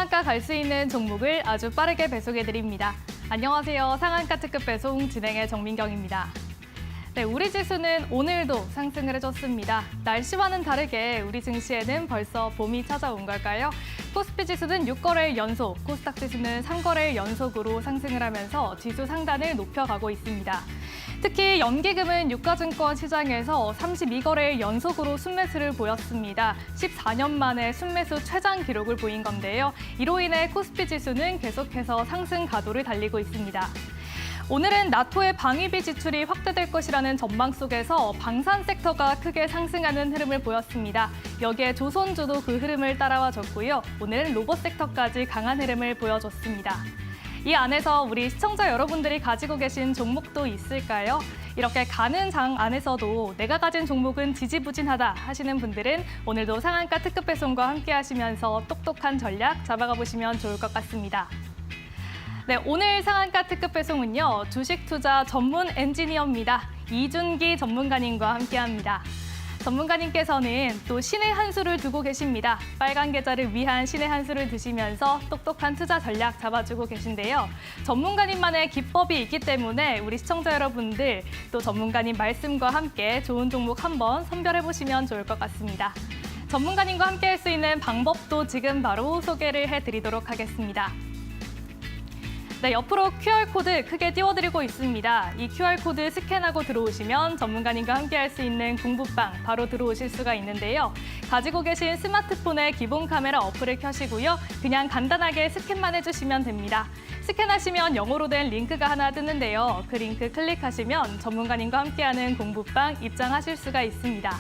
상한가 갈 수 있는 종목을 아주 빠르게 배송해드립니다. 안녕하세요. 상한가 특급 배송 진행의 정민경입니다. 네, 우리 지수는 오늘도 상승을 해줬습니다. 날씨와는 다르게 우리 증시에는 벌써 봄이 찾아온 걸까요? 코스피 지수는 6거래일 연속, 코스닥 지수는 3거래일 연속으로 상승을 하면서 지수 상단을 높여가고 있습니다. 특히 연기금은 유가증권 시장에서 32거래일 연속으로 순매수를 보였습니다. 14년 만에 순매수 최장 기록을 보인 건데요. 이로 인해 코스피 지수는 계속해서 상승 가도를 달리고 있습니다. 오늘은 나토의 방위비 지출이 확대될 것이라는 전망 속에서 방산 섹터가 크게 상승하는 흐름을 보였습니다. 여기에 조선주도 그 흐름을 따라와줬고요. 오늘은 로봇 섹터까지 강한 흐름을 보여줬습니다. 이 안에서 우리 시청자 여러분들이 가지고 계신 종목도 있을까요? 이렇게 가는 장 안에서도 내가 가진 종목은 지지부진하다 하시는 분들은 오늘도 상한가 특급 배송과 함께 하시면서 똑똑한 전략 잡아가 보시면 좋을 것 같습니다. 네, 오늘 상한가 특급 배송은요. 주식 투자 전문 엔지니어입니다. 이준기 전문가님과 함께합니다. 전문가님께서는 또 신의 한 수를 두고 계십니다. 빨간 계좌를 위한 신의 한 수를 드시면서 똑똑한 투자 전략 잡아주고 계신데요. 전문가님만의 기법이 있기 때문에 우리 시청자 여러분들 또 전문가님 말씀과 함께 좋은 종목 한번 선별해보시면 좋을 것 같습니다. 전문가님과 함께 할 수 있는 방법도 지금 바로 소개를 해드리도록 하겠습니다. 네, 옆으로 QR코드 크게 띄워드리고 있습니다. 이 QR코드 스캔하고 들어오시면 전문가님과 함께 할 수 있는 공부방 바로 들어오실 수가 있는데요. 가지고 계신 스마트폰의 기본 카메라 어플을 켜시고요. 그냥 간단하게 스캔만 해주시면 됩니다. 스캔하시면 영어로 된 링크가 하나 뜨는데요. 그 링크 클릭하시면 전문가님과 함께하는 공부방 입장하실 수가 있습니다.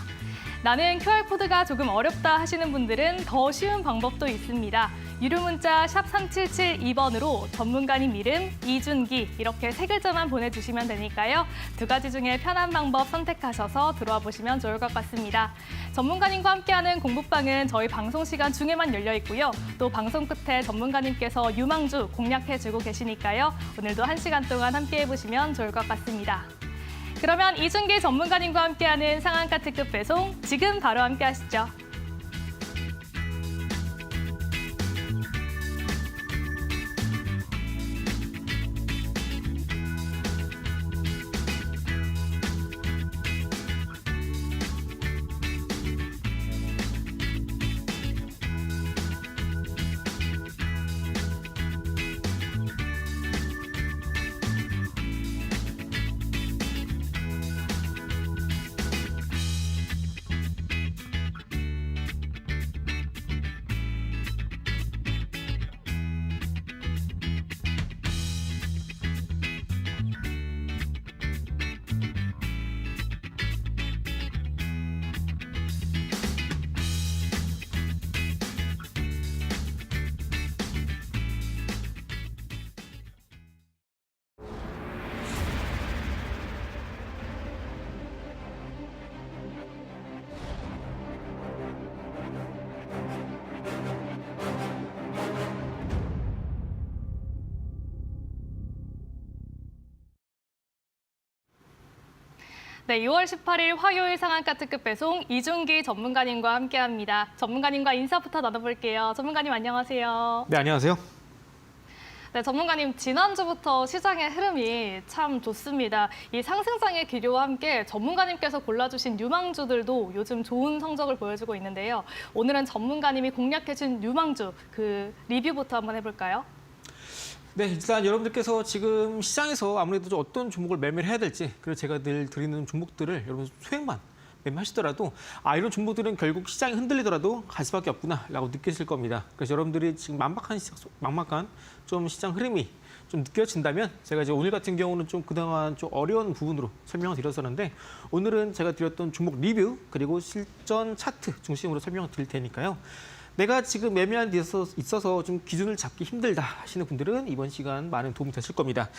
나는 QR코드가 조금 어렵다 하시는 분들은 더 쉬운 방법도 있습니다. 유료 문자 샵 3772번으로 전문가님 이름, 이준기 이렇게 3글자만 보내주시면 되니까요. 2가지 중에 편한 방법 선택하셔서 들어와 보시면 좋을 것 같습니다. 전문가님과 함께하는 공부방은 저희 방송 시간 중에만 열려 있고요. 또 방송 끝에 전문가님께서 유망주 공략해주고 계시니까요. 오늘도 1시간 동안 함께해 보시면 좋을 것 같습니다. 그러면 이준기 전문가님과 함께하는 상한가 특급 배송 지금 바로 함께 하시죠. 네, 6월 18일 화요일 상한가 특급 배송 이준기 전문가님과 함께합니다. 전문가님과 인사부터 나눠볼게요. 전문가님 안녕하세요. 네, 안녕하세요. 네, 전문가님 지난주부터 시장의 흐름이 참 좋습니다. 이 상승장의 기류와 함께 전문가님께서 골라주신 유망주들도 요즘 좋은 성적을 보여주고 있는데요. 오늘은 전문가님이 공략해준 유망주 그 리뷰부터 한번 해볼까요? 네, 일단 여러분들께서 지금 시장에서 아무래도 좀 어떤 종목을 매매를 해야 될지, 그리고 제가 늘 드리는 종목들을 여러분 소액만 매매하시더라도 이런 종목들은 결국 시장이 흔들리더라도 갈 수밖에 없구나라고 느끼실 겁니다. 그래서 여러분들이 지금 막막한 좀 시장 흐름이 좀 느껴진다면 제가 이제 오늘 같은 경우는 좀 그동안 좀 어려운 부분으로 설명을 드렸었는데 오늘은 제가 드렸던 종목 리뷰 그리고 실전 차트 중심으로 설명을 드릴 테니까요. 내가 지금 매매한 데 있어서 좀 기준을 잡기 힘들다 하시는 분들은 이번 시간 많은 도움이 되실 겁니다.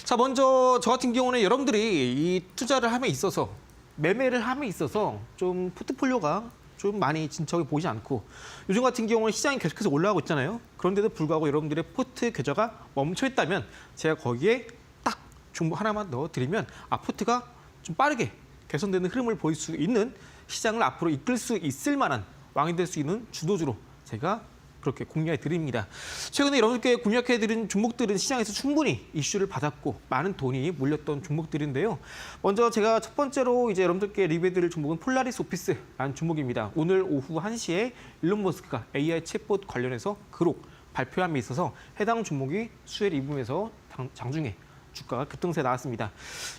자, 먼저 저 같은 경우는 여러분들이 이 투자를 함에 있어서 매매를 함에 있어서 좀 포트폴리오가 좀 많이 진척이 보이지 않고 요즘 같은 경우는 시장이 계속해서 올라가고 있잖아요. 그런데도 불구하고 여러분들의 포트 계좌가 멈춰 있다면 제가 거기에 딱 종목 하나만 넣어드리면 포트가 좀 빠르게 개선되는 흐름을 보일 수 있는 시장을 앞으로 이끌 수 있을 만한 왕이 될 수 있는 주도주로 제가 그렇게 공략해 드립니다. 최근에 여러분께 공략해 드린 종목들은 시장에서 충분히 이슈를 받았고 많은 돈이 몰렸던 종목들인데요. 먼저 제가 첫 번째로 이제 여러분들께 리뷰해 드릴 종목은 폴라리스 오피스라는 종목입니다. 오늘 오후 1시에 일론 머스크가 AI 챗봇 관련해서 그록 발표함에 있어서 해당 종목이 수혜를 입으면서 장중에 주가가 급등세 나왔습니다.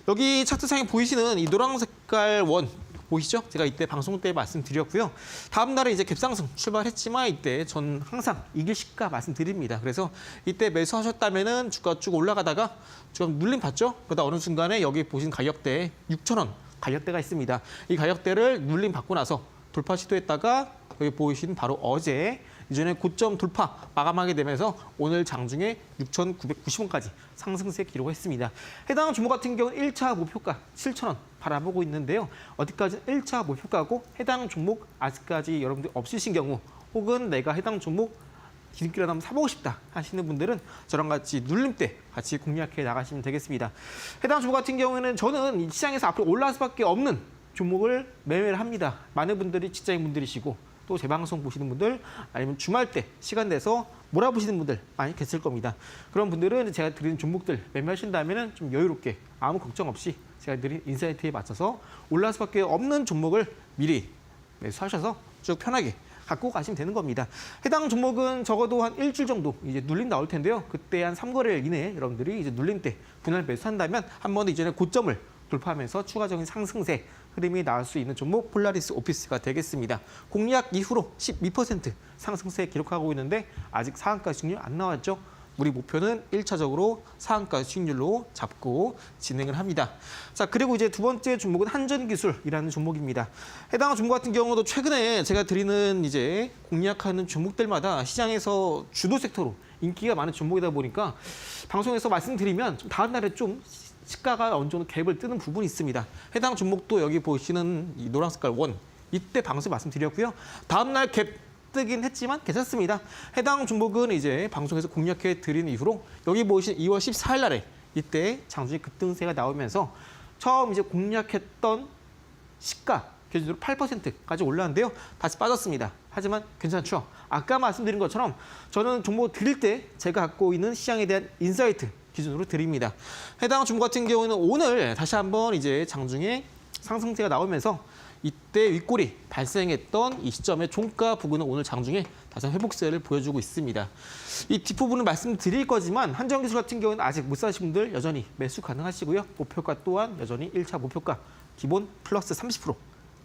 여기 차트상에 보이시는 이 노란 색깔 원 보이시죠? 제가 이때 방송 때 말씀드렸고요. 다음 날에 이제 갭상승 출발했지만 이때 전 항상 이길 시가 말씀드립니다. 그래서 이때 매수하셨다면은 주가 쭉 올라가다가 좀 눌림 받죠? 그러다 어느 순간에 여기 보신 가격대 6,000원 가격대가 있습니다. 이 가격대를 눌림 받고 나서 돌파 시도했다가 여기 보이신 바로 어제 이전에 고점 돌파 마감하게 되면서 오늘 장중에 6,990원까지 상승세 기록했습니다. 해당 종목 같은 경우는 1차 목표가 7,000원 바라보고 있는데요. 어디까지 1차 목표가고 해당 종목 아직까지 여러분들 없으신 경우 혹은 내가 해당 종목 기름기라도 한번 사보고 싶다 하시는 분들은 저랑 같이 눌림대 같이 공략해 나가시면 되겠습니다. 해당 종목 같은 경우에는 저는 이 시장에서 앞으로 올라갈 수밖에 없는 종목을 매매를 합니다. 많은 분들이 직장인분들이시고 또 제 방송 보시는 분들 아니면 주말 때 시간 내서 몰아보시는 분들 많이 계실 겁니다. 그런 분들은 제가 드리는 종목들 매매하신다면 좀 여유롭게 아무 걱정 없이 제가 드린 인사이트에 맞춰서 올라갈 수밖에 없는 종목을 미리 매수하셔서 쭉 편하게 갖고 가시면 되는 겁니다. 해당 종목은 적어도 한 일주일 정도 이제 눌림 나올 텐데요. 그때 한 3거래일 이내에 여러분들이 이제 눌림 때 분할 매수한다면 한 번 이전에 고점을 돌파하면서 추가적인 상승세 흐름이 나올 수 있는 종목 폴라리스 오피스가 되겠습니다. 공략 이후로 12% 상승세 기록하고 있는데 아직 상한가 수익률 안 나왔죠. 우리 목표는 1차적으로 상한가 수익률로 잡고 진행을 합니다. 자, 그리고 이제 두 번째 종목은 한전기술이라는 종목입니다. 해당 종목 같은 경우도 최근에 제가 드리는 이제 공략하는 종목들마다 시장에서 주도 섹터로 인기가 많은 종목이다 보니까 방송에서 말씀드리면 다음 날에 좀 시가가 어느 정도 갭을 뜨는 부분이 있습니다. 해당 종목도 여기 보시는 이 노란 색깔 원 이때 방송 말씀드렸고요. 다음 날 갭 뜨긴 했지만 괜찮습니다. 해당 종목은 이제 방송에서 공략해 드린 이후로 여기 보시는 2월 14일 날에 이때 장중에 급등세가 나오면서 처음 이제 공략했던 시가 기준으로 8%까지 올랐는데요. 다시 빠졌습니다. 하지만 괜찮죠. 아까 말씀드린 것처럼 저는 종목 드릴 때 제가 갖고 있는 시장에 대한 인사이트 기준으로 드립니다. 해당 종목 같은 경우는 오늘 다시 한번 이제 장중에 상승세가 나오면서 이때 윗골이 발생했던 이 시점의 종가 부근은 오늘 장중에 다시 회복세를 보여주고 있습니다. 이 뒷부분은 말씀드릴 거지만 한전기술 같은 경우는 아직 못 사신 분들 여전히 매수 가능하시고요. 목표가 또한 여전히 1차 목표가 기본 플러스 30%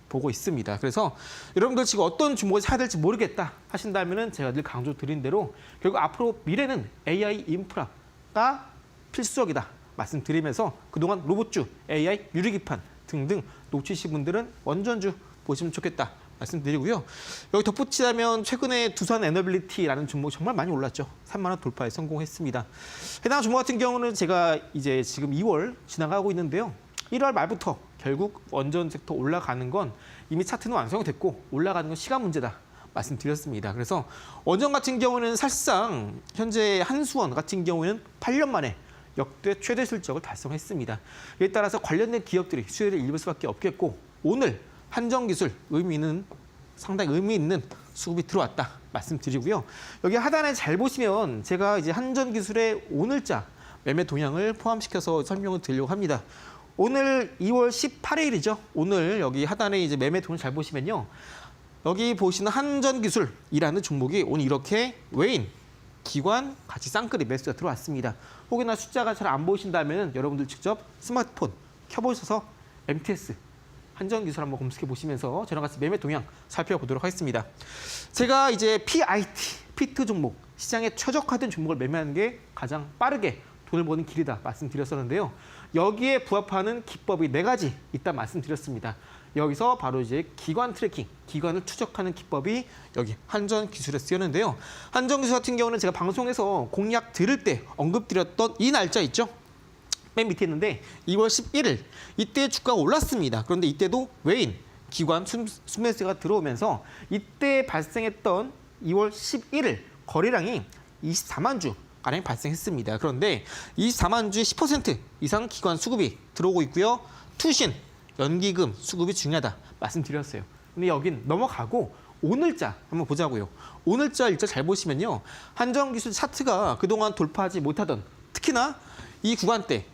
보고 있습니다. 그래서 여러분들 지금 어떤 종목을 사야 될지 모르겠다 하신다면은 제가 늘 강조 드린 대로 결국 앞으로 미래는 AI 인프라가 필수적이다 말씀드리면서 그동안 로봇주, AI, 유리기판 등등 놓치신 분들은 원전주 보시면 좋겠다 말씀드리고요. 여기 덧붙이자면 최근에 두산 에너빌리티라는 종목 정말 많이 올랐죠. 3만 원 돌파에 성공했습니다. 해당 종목 같은 경우는 제가 이제 지금 2월 지나가고 있는데요. 1월 말부터 결국 원전 섹터 올라가는 건 이미 차트는 완성이 됐고 올라가는 건 시간 문제다 말씀드렸습니다. 그래서 원전 같은 경우는 사실상 현재 한수원 같은 경우에는 8년 만에 역대 최대 실적을 달성했습니다. 이에 따라서 관련된 기업들이 수혜를 입을 수밖에 없겠고 오늘 한전기술 상당히 의미 있는 수급이 들어왔다 말씀드리고요. 여기 하단에 잘 보시면 제가 이제 한전기술의 오늘자 매매 동향을 포함시켜서 설명을 드리려고 합니다. 오늘 2월 18일이죠. 오늘 여기 하단에 이제 매매 동향 잘 보시면요. 여기 보시는 한전기술이라는 종목이 오늘 이렇게 외인 기관 같이 쌍끌이 매수가 들어왔습니다. 혹여나 숫자가 잘 안 보이신다면 여러분들 직접 스마트폰 켜보셔서 MTS 한전기술 한번 검색해 보시면서 저랑 같이 매매 동향 살펴보도록 하겠습니다. 제가 이제 PIT, 피트 종목, 시장에 최적화된 종목을 매매하는 게 가장 빠르게 돈을 버는 길이다 말씀드렸었는데요. 여기에 부합하는 기법이 4가지 있다 말씀드렸습니다. 여기서 바로 이제 기관 트래킹, 기관을 추적하는 기법이 여기 한전기술에 쓰였는데요. 한전기술 같은 경우는 제가 방송에서 공략 들을 때 언급드렸던 이 날짜 있죠? 맨 밑에 있는데 2월 11일 이때 주가가 올랐습니다. 그런데 이때도 외인, 기관 순매수가 들어오면서 이때 발생했던 2월 11일 거래량이 24만 주 가량 발생했습니다. 그런데 24만 주의 10% 이상 기관 수급이 들어오고 있고요. 투신, 연기금 수급이 중요하다 말씀드렸어요. 근데 여긴 넘어가고 오늘자 한번 보자고요. 오늘자 일자 잘 보시면요. 한정기술 차트가 그동안 돌파하지 못하던 특히나 이 구간대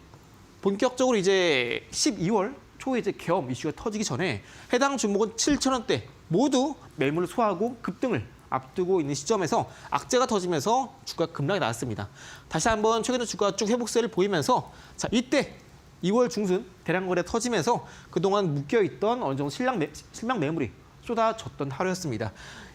본격적으로 이제 12월 초에 이제 계엄 이슈가 터지기 전에 해당 종목은 7,000원대 모두 매물을 소화하고 급등을 앞두고 있는 시점에서 악재가 터지면서 주가 급락이 나왔습니다. 다시 한번 최근에 주가 쭉 회복세를 보이면서 자 이때 2월 중순 대량 거래 터지면서 그동안 묶여있던 어느 정도 실명 매물이 쏟아졌던 하루였습니다.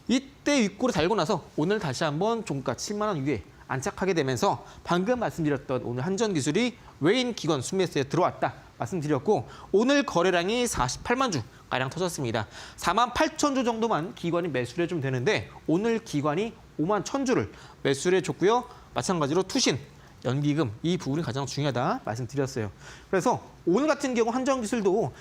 이때 윗골을 달고 나서 오늘 다시 한번 종가 7만 원 위에 안착하게 되면서 방금 말씀드렸던 오늘 한전기술이 외인 기관 순매수에 들어왔다 말씀드렸고 오늘 거래량이 48만 주 가량 터졌습니다. 4만 8천 주 정도만 기관이 매수를 해주면 되는데 오늘 기관이 5만 1천 주를 매수를 해줬고요. 마찬가지로 투신, 연기금 이 부분이 가장 중요하다 말씀드렸어요. 그래서 오늘 같은 경우 한전기술도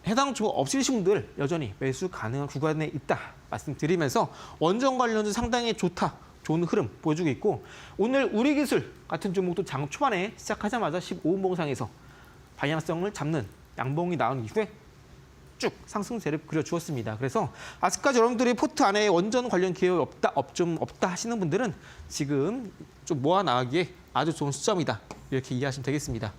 해당 종목 없으신 분들 여전히 매수 가능한 구간에 있다 말씀드리면서 원전 관련주 상당히 좋다. 좋은 흐름 보여주고 있고 오늘 우리기술 같은 종목도 장 초반에 시작하자마자 15분봉상에서 방향성을 잡는 양봉이 나온 이후에 쭉 상승세를 그려주었습니다. 그래서 아직까지 여러분들이 포트 안에 원전 관련 기업이 좀 없다 하시는 분들은 지금 좀 모아나가기에 아주 좋은 시점이다. 이렇게 이해하시면 되겠습니다.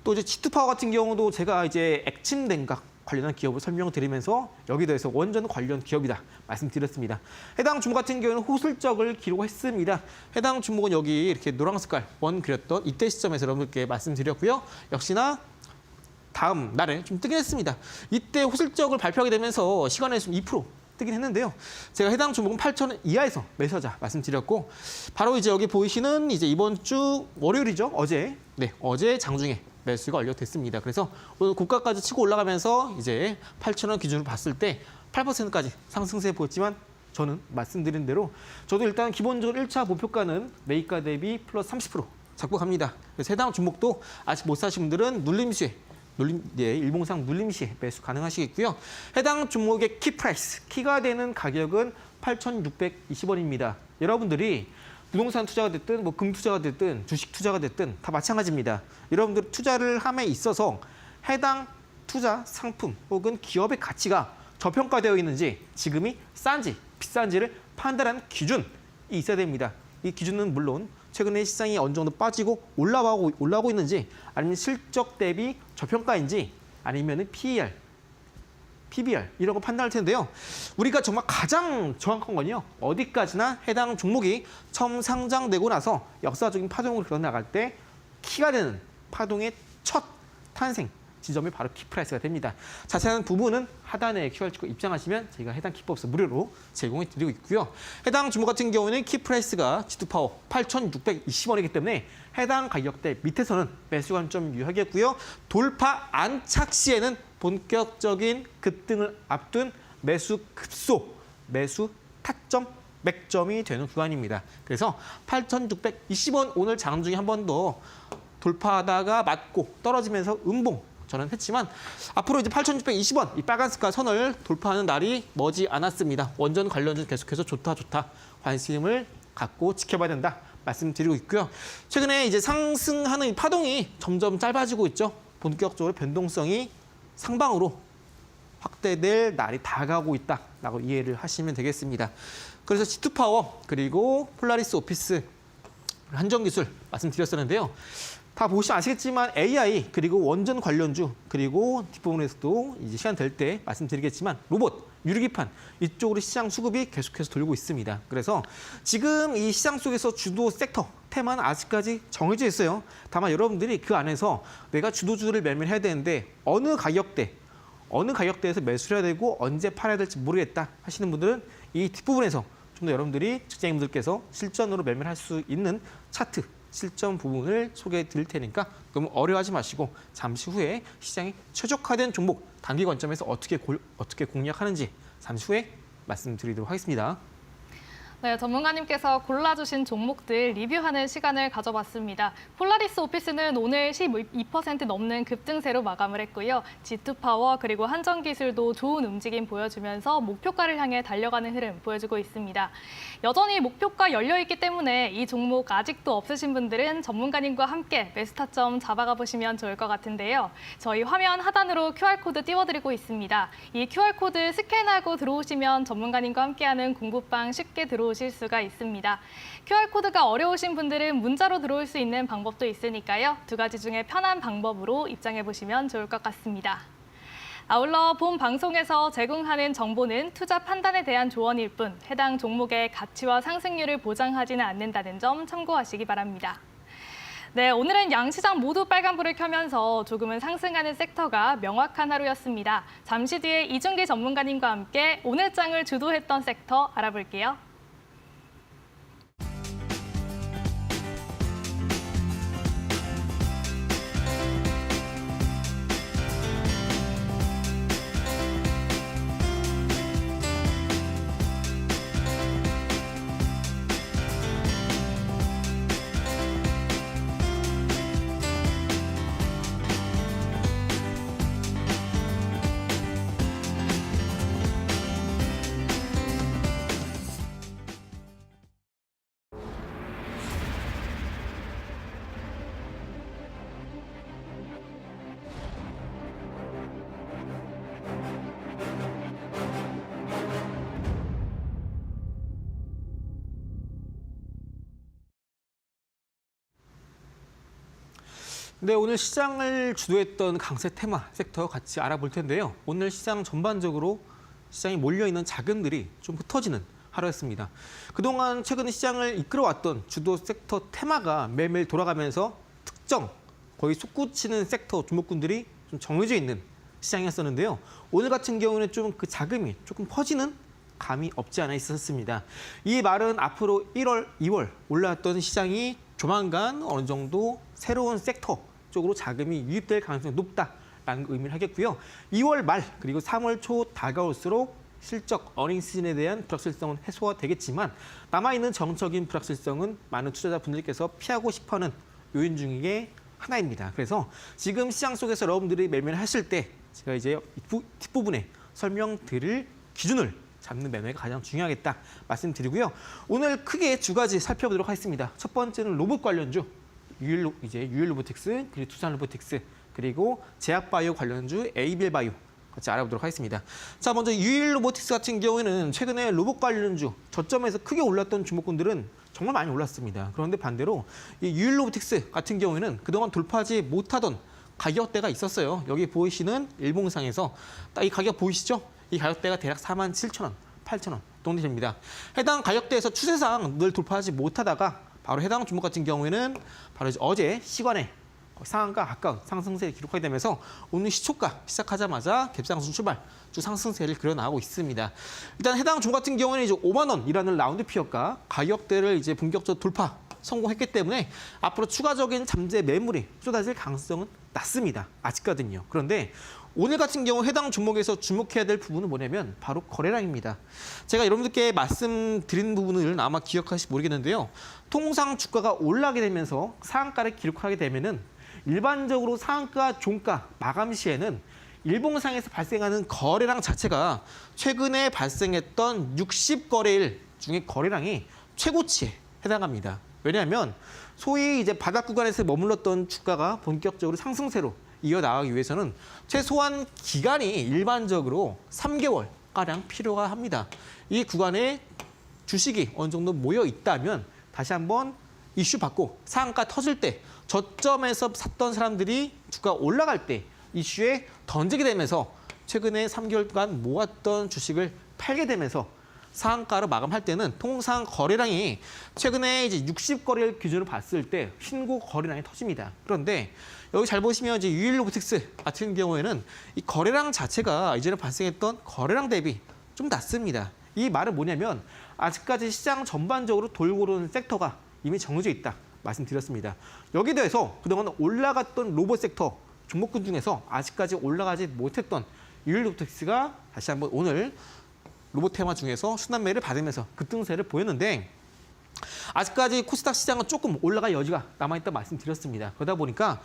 또 이제 G2파워 같은 경우도 제가 이제 액침 냉각 관련한 기업을 설명드리면서 여기 대해서 원전 관련 기업이다 말씀드렸습니다. 해당 주목 같은 경우는 호실적을 기록했습니다. 해당 주목은 여기 이렇게 노란 색깔 원 그렸던 이때 시점에서 여러분께 말씀드렸고요. 역시나 다음 날에 좀 뜨긴 했습니다. 이때 호실적을 발표하게 되면서 시간에 좀 2% 뜨긴 했는데요. 제가 해당 주목은 8,000원 이하에서 매수하자 말씀드렸고 바로 이제 여기 보이시는 이제 이번 주 월요일이죠. 어제 장중에 매수가 완료됐습니다. 그래서 오늘 고가까지 치고 올라가면서 이제 8,000원 기준으로 봤을 때 8%까지 상승세 보였지만 저는 말씀드린 대로 저도 일단 기본적으로 1차 목표가는 매입가 대비 플러스 30% 잡고 갑니다. 그래서 해당 종목도 아직 못 사신 분들은 일봉상 눌림시에 매수 가능하시겠고요. 해당 종목의 키프라이스, 키가 되는 가격은 8,620원입니다. 여러분들이 부동산 투자가 됐든 금 투자가 됐든 주식 투자가 됐든 다 마찬가지입니다. 여러분들 투자를 함에 있어서 해당 투자 상품 혹은 기업의 가치가 저평가되어 있는지 지금이 싼지 비싼지를 판단하는 기준이 있어야 됩니다. 이 기준은 물론 최근에 시장이 어느 정도 빠지고 올라오고 있는지 아니면 실적 대비 저평가인지 아니면 PER, PBR 이런 거 판단할 텐데요. 우리가 정말 가장 정확한 건요. 어디까지나 해당 종목이 처음 상장되고 나서 역사적인 파동으로 걸어나갈 때 키가 되는 파동의 첫 탄생 지점이 바로 키프라이스가 됩니다. 자세한 부분은 하단에 QR코드 입장하시면 저희가 해당 키법서 무료로 제공해 드리고 있고요. 해당 종목 같은 경우는 키프라이스가 G2파워 8,620원이기 때문에 해당 가격대 밑에서는 매수 관점 유효하겠고요. 돌파 안착 시에는 본격적인 급등을 앞둔 매수 급소, 매수 타점, 맥점이 되는 구간입니다. 그래서 8,620원 오늘 장중에 한 번 더 돌파하다가 맞고 떨어지면서 음봉 저는 했지만 앞으로 이제 8,620원 이 빨간 색깔 선을 돌파하는 날이 머지 않았습니다. 원전 관련주 계속해서 좋다 관심을 갖고 지켜봐야 된다 말씀드리고 있고요. 최근에 이제 상승하는 이 파동이 점점 짧아지고 있죠. 본격적으로 변동성이 상방으로 확대될 날이 다가오고 있다라고 이해를 하시면 되겠습니다. 그래서 G2파워 그리고 폴라리스 오피스 한전기술 말씀드렸었는데요. 다 보시면 아시겠지만 AI 그리고 원전 관련주 그리고 뒷부분에서도 이제 시간 될 때 말씀드리겠지만 로봇, 유리기판 이쪽으로 시장 수급이 계속해서 돌고 있습니다. 그래서 지금 이 시장 속에서 주도 섹터 테마는 아직까지 정해져 있어요. 다만 여러분들이 그 안에서 내가 주도주를 매매해야 되는데 어느 가격대에서 매수를 해야 되고 언제 팔아야 될지 모르겠다 하시는 분들은 이 뒷부분에서 좀 더 여러분들이 직장인분들께서 실전으로 매매를 할 수 있는 차트 실전 부분을 소개해 드릴 테니까 너무 어려워하지 마시고 잠시 후에 시장이 최적화된 종목 단기 관점에서 어떻게 공략하는지 잠시 후에 말씀드리도록 하겠습니다. 네, 전문가님께서 골라주신 종목들 리뷰하는 시간을 가져봤습니다. 폴라리스 오피스는 오늘 12% 넘는 급등세로 마감을 했고요. G2파워 그리고 한전기술도 좋은 움직임 보여주면서 목표가를 향해 달려가는 흐름 보여주고 있습니다. 여전히 목표가 열려있기 때문에 이 종목 아직도 없으신 분들은 전문가님과 함께 매수 타점 잡아가 보시면 좋을 것 같은데요. 저희 화면 하단으로 QR코드 띄워드리고 있습니다. 이 QR코드 스캔하고 들어오시면 전문가님과 함께하는 공부방 쉽게 들어오실 수가 있습니다. QR코드가 어려우신 분들은 문자로 들어올 수 있는 방법도 있으니까요. 두 가지 중에 편한 방법으로 입장해 보시면 좋을 것 같습니다. 아울러 본 방송에서 제공하는 정보는 투자 판단에 대한 조언일 뿐 해당 종목의 가치와 상승률을 보장하지는 않는다는 점 참고하시기 바랍니다. 네, 오늘은 양시장 모두 빨간불을 켜면서 조금은 상승하는 섹터가 명확한 하루였습니다. 잠시 뒤에 이준기 전문가님과 함께 오늘 장을 주도했던 섹터 알아볼게요. 네, 오늘 시장을 주도했던 강세 테마 섹터 같이 알아볼 텐데요. 오늘 시장 전반적으로 시장이 몰려있는 자금들이 좀 흩어지는 하루였습니다. 그동안 최근 시장을 이끌어왔던 주도 섹터 테마가 매일매일 돌아가면서 특정, 거의 솟구치는 섹터 주목군들이 좀 정해져 있는 시장이었었는데요. 오늘 같은 경우는 좀 그 자금이 조금 퍼지는 감이 없지 않아 있었습니다. 이 말은 앞으로 1월, 2월 올라왔던 시장이 조만간 어느 정도 새로운 섹터 쪽으로 자금이 유입될 가능성이 높다라는 의미를 하겠고요. 2월 말 그리고 3월 초 다가올수록 실적 어닝 시즌에 대한 불확실성은 해소가 되겠지만 남아있는 정적인 불확실성은 많은 투자자분들께서 피하고 싶어하는 요인 중에 하나입니다. 그래서 지금 시장 속에서 여러분들이 매매를 하실 때 제가 이제 뒷부분에 설명드릴 기준을 잡는 매매가 가장 중요하겠다 말씀드리고요. 오늘 크게 두 가지 살펴보도록 하겠습니다. 첫 번째는 로봇 관련주, 유일로보틱스, 그리고 두산로보틱스, 그리고 제약바이오 관련주 에이빌바이오 같이 알아보도록 하겠습니다. 자, 먼저 유일로보틱스 같은 경우에는 최근에 로봇 관련주 저점에서 크게 올랐던 주목군들은 정말 많이 올랐습니다. 그런데 반대로 이 유일로보틱스 같은 경우에는 그동안 돌파하지 못하던 가격대가 있었어요. 여기 보이시는 일봉상에서 딱 이 가격 보이시죠? 이 가격대가 대략 47,000원, 8,000원 정도 됩니다. 해당 가격대에서 추세상 늘 돌파하지 못하다가 바로 해당 종목 같은 경우에는 바로 어제 시간에 상한가 가까운 상승세를 기록하게 되면서 오늘 시초가 시작하자마자 갭상승 출발, 쭉 상승세를 그려나가고 있습니다. 일단 해당 종목 같은 경우에는 이제 5만 원이라는 라운드 피어가 가격대를 이제 본격적으로 돌파 성공했기 때문에 앞으로 추가적인 잠재 매물이 쏟아질 가능성은 낮습니다. 아직까지는요. 그런데 오늘 같은 경우 해당 종목에서 주목해야 될 부분은 뭐냐면 바로 거래량입니다. 제가 여러분들께 말씀드린 부분을 아마 기억하실지 모르겠는데요. 통상 주가가 올라가게 되면서 상한가를 기록하게 되면은 일반적으로 상한가, 종가, 마감 시에는 일봉상에서 발생하는 거래량 자체가 최근에 발생했던 60거래일 중에 거래량이 최고치에 해당합니다. 왜냐하면 소위 이제 바닥 구간에서 머물렀던 주가가 본격적으로 상승세로 이어나가기 위해서는 최소한 기간이 일반적으로 3개월가량 필요가 합니다. 이 구간에 주식이 어느 정도 모여 있다면 다시 한번 이슈 받고 상한가 터질 때 저점에서 샀던 사람들이 주가 올라갈 때 이슈에 던지게 되면서 최근에 3개월간 모았던 주식을 팔게 되면서 상한가로 마감할 때는 통상 거래량이 최근에 이제 60거래일 기준으로 봤을 때 신고 거래량이 터집니다. 그런데 여기 잘 보시면 이제 유일로보틱스 같은 경우에는 이 거래량 자체가 이전에 발생했던 거래량 대비 좀 낮습니다. 이 말은 뭐냐면 아직까지 시장 전반적으로 돌고 오르는 섹터가 이미 정해져 있다 말씀드렸습니다. 여기에 대해서 그동안 올라갔던 로봇 섹터 종목군 중에서 아직까지 올라가지 못했던 유일로보틱스가 다시 한번 오늘 로봇 테마 중에서 순환매를 받으면서 급등세를 보였는데 아직까지 코스닥 시장은 조금 올라갈 여지가 남아있다 말씀드렸습니다. 그러다 보니까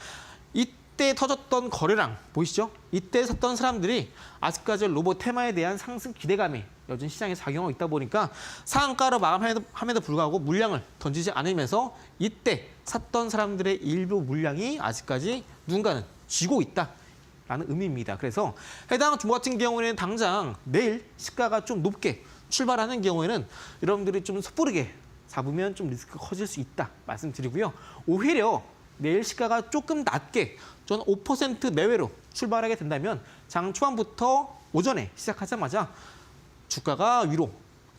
이때 터졌던 거래량 보이시죠? 이때 샀던 사람들이 아직까지 로봇 테마에 대한 상승 기대감이 여전히 시장에 작용하고 있다 보니까 상한가로 마감함에도 불구하고 물량을 던지지 않으면서 이때 샀던 사람들의 일부 물량이 아직까지 누군가는 쥐고 있다라는 의미입니다. 그래서 해당 종목 같은 경우에는 당장 내일 시가가 좀 높게 출발하는 경우에는 여러분들이 좀 섣부르게 잡으면 좀 리스크가 커질 수 있다 말씀드리고요. 오히려 내일 시가가 조금 낮게 저는 5% 내외로 출발하게 된다면 장 초반부터 오전에 시작하자마자 주가가 위로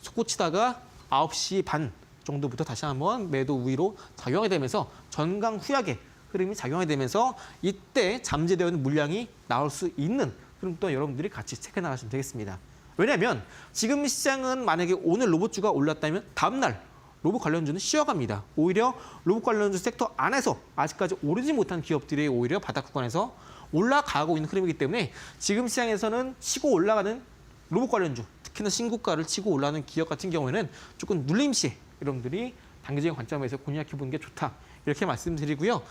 솟구치다가 9시 반 정도부터 다시 한번 매도 우위로 작용하게 되면서 전강 후약의 흐름이 작용하게 되면서 이때 잠재되어 있는 물량이 나올 수 있는 흐름 또 여러분들이 같이 체크해 나가시면 되겠습니다. 왜냐하면 지금 시장은 만약에 오늘 로봇주가 올랐다면 다음 날 로봇 관련주는 쉬어갑니다. 오히려 로봇 관련주 섹터 안에서 아직까지 오르지 못한 기업들이 오히려 바닥 구간에서 올라가고 있는 흐름이기 때문에 지금 시장에서는 치고 올라가는 로봇 관련주, 특히나 신고가를 치고 올라가는 기업 같은 경우에는 조금 눌림시에 여러분들이 단기적인 관점에서 공략해보는 게 좋다. 이렇게 말씀드리고요.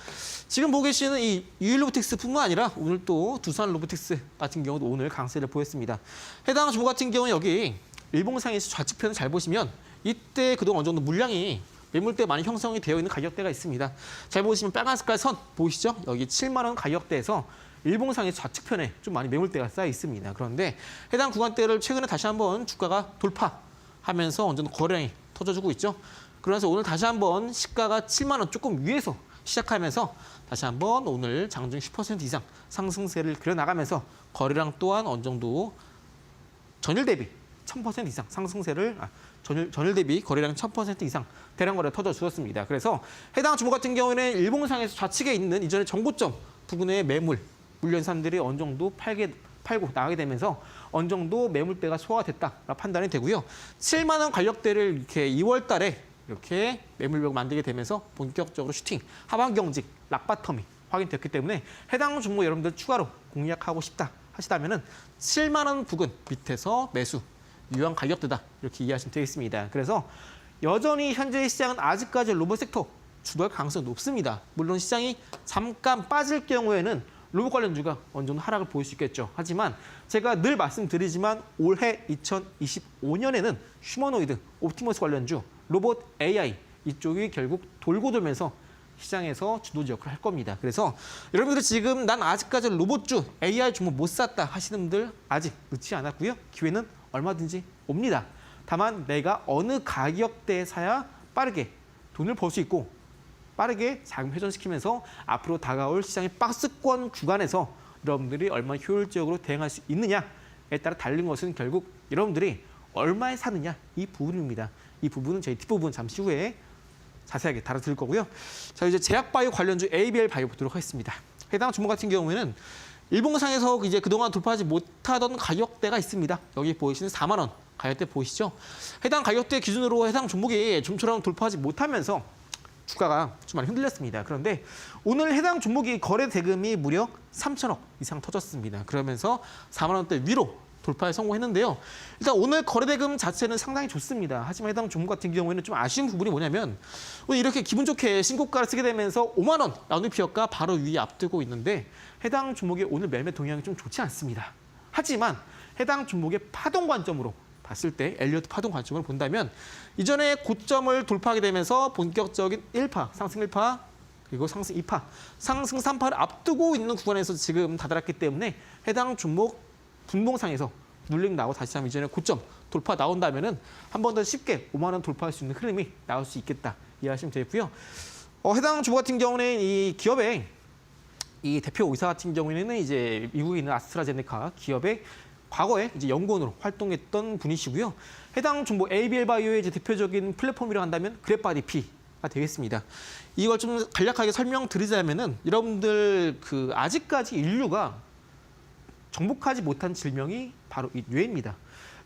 지금 보고 계시는 이 유일로보틱스뿐만 아니라 오늘 또 두산로보틱스 같은 경우도 오늘 강세를 보였습니다. 해당 종목 같은 경우는 여기 일봉상에서 좌측편을 잘 보시면 이때 그동안 어느 정도 물량이 매물대 많이 형성이 되어 있는 가격대가 있습니다. 잘 보시면 빨간 색깔 선 보이시죠? 여기 7만 원 가격대에서 일봉상의 좌측편에 좀 많이 매물대가 쌓여 있습니다. 그런데 해당 구간대를 최근에 다시 한번 주가가 돌파하면서 어느 정도 거래량이 터져주고 있죠. 그래서 오늘 다시 한번 시가가 7만 원 조금 위에서 시작하면서 다시 한번 오늘 장중 10% 이상 상승세를 그려나가면서 거래량 또한 어느 정도 전일 대비 1000% 이상 상승세를 전일 대비 거래량 1000% 이상 대량 거래 터져 주었습니다. 그래서 해당 주목 같은 경우에는 일봉상에서 좌측에 있는 이전에 정고점 부근의 물량산들이 어느 정도 팔고 나가게 되면서 어느 정도 매물대가 소화됐다 판단이 되고요. 7만 원 가격대를 이렇게 2월 달에 이렇게 매물벽 만들게 되면서 본격적으로 슈팅 하방 경직 락바텀이 확인됐기 때문에 해당 종목 여러분들 추가로 공략하고 싶다 하시다면은 7만 원 부근 밑에서 매수 유효한 가격대다 이렇게 이해하시면 되겠습니다. 그래서 여전히 현재 시장은 아직까지 로봇 섹터 주도할 가능성이 높습니다. 물론 시장이 잠깐 빠질 경우에는 로봇 관련주가 어느 정도 하락을 보일 수 있겠죠. 하지만 제가 늘 말씀드리지만 올해 2025년에는 휴머노이드, 옵티머스 관련주, 로봇 AI 이쪽이 결국 돌고 돌면서 시장에서 주도주 역할을 할 겁니다. 그래서 여러분들이 지금 난 아직까지 로봇주, AI 종목 못 샀다 하시는 분들 아직 늦지 않았고요. 기회는 얼마든지 옵니다. 다만 내가 어느 가격대에 사야 빠르게 돈을 벌 수 있고 빠르게 자금 회전시키면서 앞으로 다가올 시장의 박스권 구간에서 여러분들이 얼마나 효율적으로 대응할 수 있느냐에 따라 달린 것은 결국 여러분들이 얼마에 사느냐 이 부분입니다. 이 부분은 저희 뒷부분 잠시 후에 자세하게 다뤄드릴 거고요. 자, 이제 제약바이오 관련주 ABL 바이오 보도록 하겠습니다. 해당 종목 같은 경우에는 일봉상에서 이제 그동안 돌파하지 못하던 가격대가 있습니다. 여기 보이시는 4만 원 가격대 보이시죠? 해당 가격대 기준으로 해당 종목이 좀처럼 돌파하지 못하면서 주가가 좀 많이 흔들렸습니다. 그런데 오늘 해당 종목이 거래 대금이 무려 3천억 이상 터졌습니다. 그러면서 4만 원대 위로 돌파에 성공했는데요. 일단 오늘 거래 대금 자체는 상당히 좋습니다. 하지만 해당 종목 같은 경우에는 좀 아쉬운 부분이 뭐냐면 오늘 이렇게 기분 좋게 신고가를 쓰게 되면서 5만 원 라운드피어가 바로 위에 앞두고 있는데 해당 종목의 오늘 매매 동향이 좀 좋지 않습니다. 하지만 해당 종목의 파동 관점으로 봤을 때 엘리어트 파동 관점으로 본다면 이전에 고점을 돌파하게 되면서 본격적인 1파, 상승 1파, 그리고 상승 2파, 상승 3파를 앞두고 있는 구간에서 지금 다다랐기 때문에 해당 종목 분봉상에서 눌림 나고 다시 한번 이전에 고점 돌파 나온다면은 한 번 더 쉽게 5만 원 돌파할 수 있는 흐름이 나올 수 있겠다 이해하시면 되고요. 해당 종목 같은 경우는 이 기업의 이 대표 의사 같은 경우에는 이제 미국에 있는 아스트라제네카 기업의 과거에 이제 연구원으로 활동했던 분이시고요. 해당 종목 ABL 바이오의 이제 대표적인 플랫폼이라고 한다면 그래파디피가 되겠습니다. 이걸 좀 간략하게 설명드리자면은 여러분들 아직까지 인류가 정복하지 못한 질병이 바로 이 뇌입니다.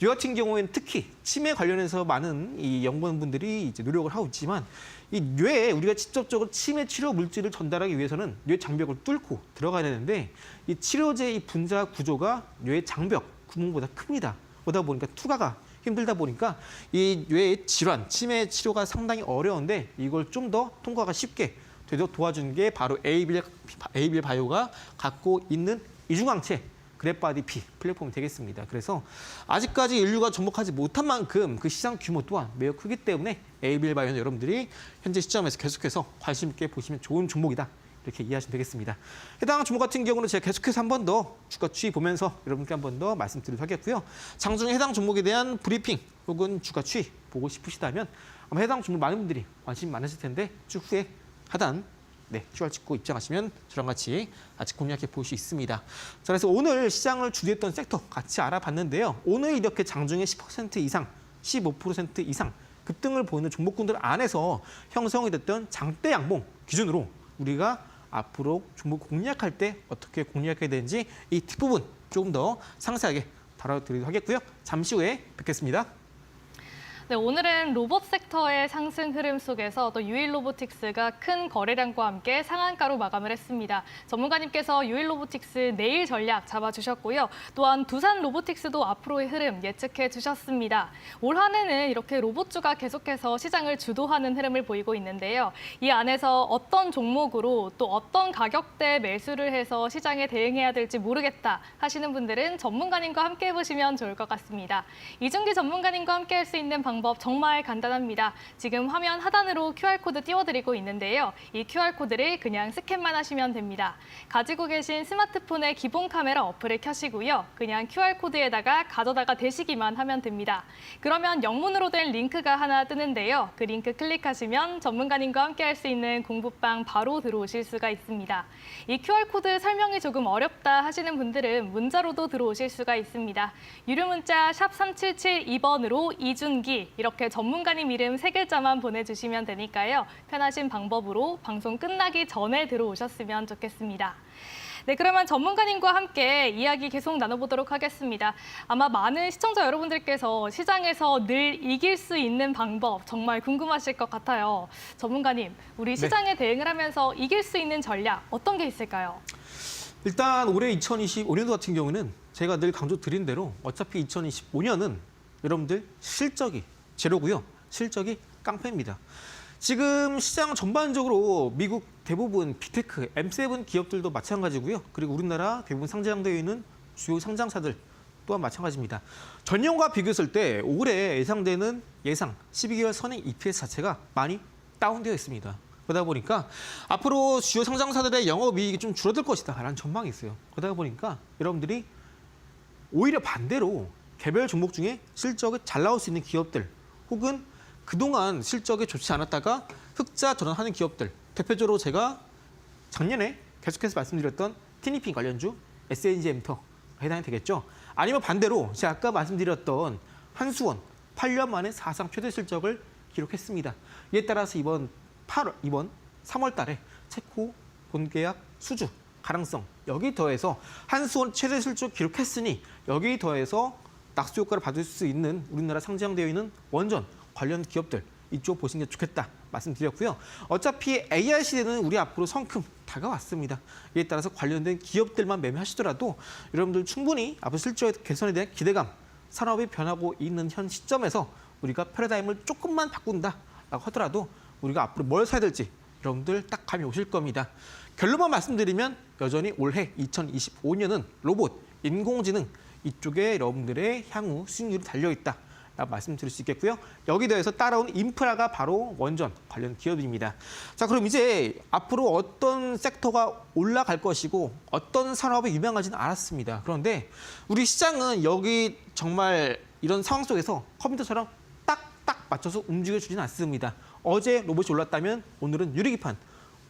뇌 같은 경우에는 특히 치매 관련해서 많은 이 연구원분들이 이제 노력을 하고 있지만 이 뇌에 우리가 직접적으로 치매 치료 물질을 전달하기 위해서는 뇌 장벽을 뚫고 들어가야 되는데 이 치료제 이 분자 구조가 뇌 장벽 구멍보다 큽니다. 그러다 보니까 투과가 힘들다 보니까 이 뇌의 질환, 치매 치료가 상당히 어려운데 이걸 좀 더 통과가 쉽게 되도록 도와주는 게 바로 에이빌 바이오가 갖고 있는 이중항체 그래바디 P 플랫폼이 되겠습니다. 그래서 아직까지 인류가 접목하지 못한 만큼 그 시장 규모 또한 매우 크기 때문에 에이빌 바이오는 여러분들이 현재 시점에서 계속해서 관심 있게 보시면 좋은 종목이다. 이렇게 이해하시면 되겠습니다. 해당 종목 같은 경우는 제가 계속해서 한 번 더 주가 추이 보면서 여러분께 한 번 더 말씀드리도록 하겠고요. 장중에 해당 종목에 대한 브리핑 혹은 주가 추이 보고 싶으시다면 아마 해당 종목 많은 분들이 관심 많으실 텐데 추후에 하단 QR 찍고 입장하시면 저랑 같이 공략해 볼 수 있습니다. 자, 그래서 오늘 시장을 주도했던 섹터 같이 알아봤는데요. 오늘 이렇게 장중에 10% 이상, 15% 이상 급등을 보이는 종목군들 안에서 형성이 됐던 장대 양봉 기준으로 우리가 앞으로 종목 공략할 때 어떻게 공략해야 되는지 이 뒷부분 조금 더 상세하게 다뤄드리도록 하겠고요. 잠시 후에 뵙겠습니다. 네, 오늘은 로봇 섹터의 상승 흐름 속에서 또 유일 로보틱스가 큰 거래량과 함께 상한가로 마감을 했습니다. 전문가님께서 유일 로보틱스 내일 전략 잡아주셨고요. 또한 두산 로보틱스도 앞으로의 흐름 예측해 주셨습니다. 올 한 해는 이렇게 로봇주가 계속해서 시장을 주도하는 흐름을 보이고 있는데요. 이 안에서 어떤 종목으로 또 어떤 가격대 매수를 해서 시장에 대응해야 될지 모르겠다 하시는 분들은 전문가님과 함께 해보시면 좋을 것 같습니다. 이준기 전문가님과 함께 할 수 있는 방법 정말 간단합니다. 지금 화면 하단으로 QR코드 띄워드리고 있는데요. 이 QR코드를 그냥 스캔만 하시면 됩니다. 가지고 계신 스마트폰의 기본 카메라 어플을 켜시고요. 그냥 QR코드에다가 가져다가 대시기만 하면 됩니다. 그러면 영문으로 된 링크가 하나 뜨는데요. 그 링크 클릭하시면 전문가님과 함께 할 수 있는 공부방 바로 들어오실 수가 있습니다. 이 QR코드 설명이 조금 어렵다 하시는 분들은 문자로도 들어오실 수가 있습니다. 유료 문자 샵 3772번으로 이준기 이렇게 전문가님 이름 3글자만 보내주시면 되니까요. 편하신 방법으로 방송 끝나기 전에 들어오셨으면 좋겠습니다. 네, 그러면 전문가님과 함께 이야기 계속 나눠보도록 하겠습니다. 아마 많은 시청자 여러분들께서 시장에서 늘 이길 수 있는 방법 정말 궁금하실 것 같아요. 전문가님, 우리 시장에 대응을 하면서 이길 수 있는 전략 어떤 게 있을까요? 일단 올해 2025년도 같은 경우는 제가 늘 강조드린 대로 어차피 2025년은 여러분들 실적이 제로고요. 실적이 깡패입니다. 지금 시장 전반적으로 미국 대부분 빅테크, M7 기업들도 마찬가지고요. 그리고 우리나라 대부분 상장되어 있는 주요 상장사들 또한 마찬가지입니다. 전년과 비교했을 때 올해 예상되는 12개월 선행 EPS 자체가 많이 다운되어 있습니다. 그러다 보니까 앞으로 주요 상장사들의 영업이익이 좀 줄어들 것이다라는 전망이 있어요. 그러다 보니까 여러분들이 오히려 반대로 개별 종목 중에 실적이 잘 나올 수 있는 기업들 혹은 그동안 실적이 좋지 않았다가 흑자 전환하는 기업들 대표적으로 제가 작년에 계속해서 말씀드렸던 티니핑 관련주 SNG엠터 해당이 되겠죠. 아니면 반대로 제가 아까 말씀드렸던 한수원 8년 만에 사상 최대 실적을 기록했습니다. 이에 따라서 이번 3월 달에 체코 본계약 수주 가능성 여기 더해서 한수원 최대 실적 기록했으니 여기 더해서 낙수 효과를 받을 수 있는 우리나라 상장되어 있는 원전 관련 기업들 이쪽 보시는 게 좋겠다 말씀드렸고요. 어차피 AI 시대는 우리 앞으로 성큼 다가왔습니다. 이에 따라서 관련된 기업들만 매매하시더라도 여러분들 충분히 앞으로 실적 개선에 대한 기대감, 산업이 변하고 있는 현 시점에서 우리가 패러다임을 조금만 바꾼다라고 하더라도 우리가 앞으로 뭘 사야 될지 여러분들 딱 감이 오실 겁니다. 결론만 말씀드리면 여전히 올해 2025년은 로봇, 인공지능 이쪽에 여러분들의 향후 수익률이 달려있다. 라고 말씀드릴 수 있겠고요. 여기 더해서 따라온 인프라가 바로 원전 관련 기업입니다. 자, 그럼 이제 앞으로 어떤 섹터가 올라갈 것이고 어떤 산업이 유명하지는 않았습니다. 그런데 우리 시장은 여기 정말 이런 상황 속에서 컴퓨터처럼 딱딱 맞춰서 움직여주지는 않습니다. 어제 로봇이 올랐다면 오늘은 유리기판.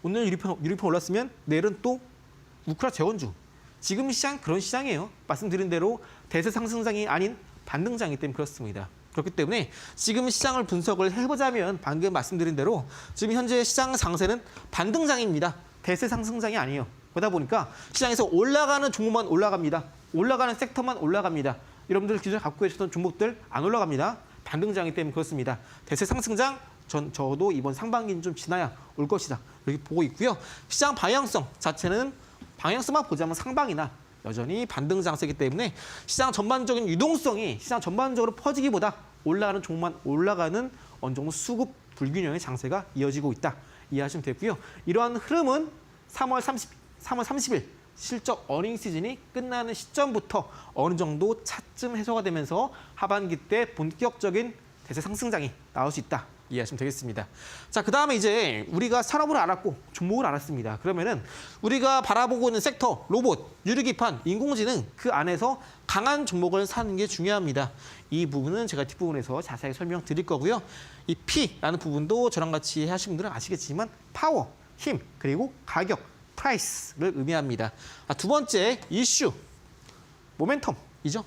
오늘 유리판 올랐으면 내일은 또 우크라 재원주. 지금 시장 그런 시장이에요. 말씀드린 대로 대세 상승장이 아닌 반등장이기 때문에 그렇습니다. 그렇기 때문에 지금 시장을 분석을 해보자면 방금 말씀드린 대로 지금 현재 시장 상세는 반등장입니다. 대세 상승장이 아니에요. 그러다 보니까 시장에서 올라가는 종목만 올라갑니다. 올라가는 섹터만 올라갑니다. 여러분들 기존에 갖고 계셨던 종목들 안 올라갑니다. 반등장이기 때문에 그렇습니다. 대세 상승장 저도 이번 상반기는 좀 지나야 올 것이다. 이렇게 보고 있고요. 시장 방향성 자체는 방향성만 보자면 상방이나 여전히 반등 장세이기 때문에 시장 전반적인 유동성이 시장 전반적으로 퍼지기보다 올라가는 종목만 올라가는 어느 정도 수급 불균형의 장세가 이어지고 있다. 이해하시면 되고요. 이러한 흐름은 3월 30일 실적 어닝 시즌이 끝나는 시점부터 어느 정도 차츰 해소가 되면서 하반기 때 본격적인 대세 상승장이 나올 수 있다. 이해하시면 되겠습니다. 자, 그다음에 이제 우리가 산업을 알았고 종목을 알았습니다. 그러면은 우리가 바라보고 있는 섹터, 로봇, 유리기판, 인공지능 그 안에서 강한 종목을 사는 게 중요합니다. 이 부분은 제가 뒷부분에서 자세히 설명드릴 거고요. 이 P라는 부분도 저랑 같이 하신 분들은 아시겠지만 파워, 힘, 그리고 가격, 프라이스를 의미합니다. 두 번째 이슈, 모멘텀이죠.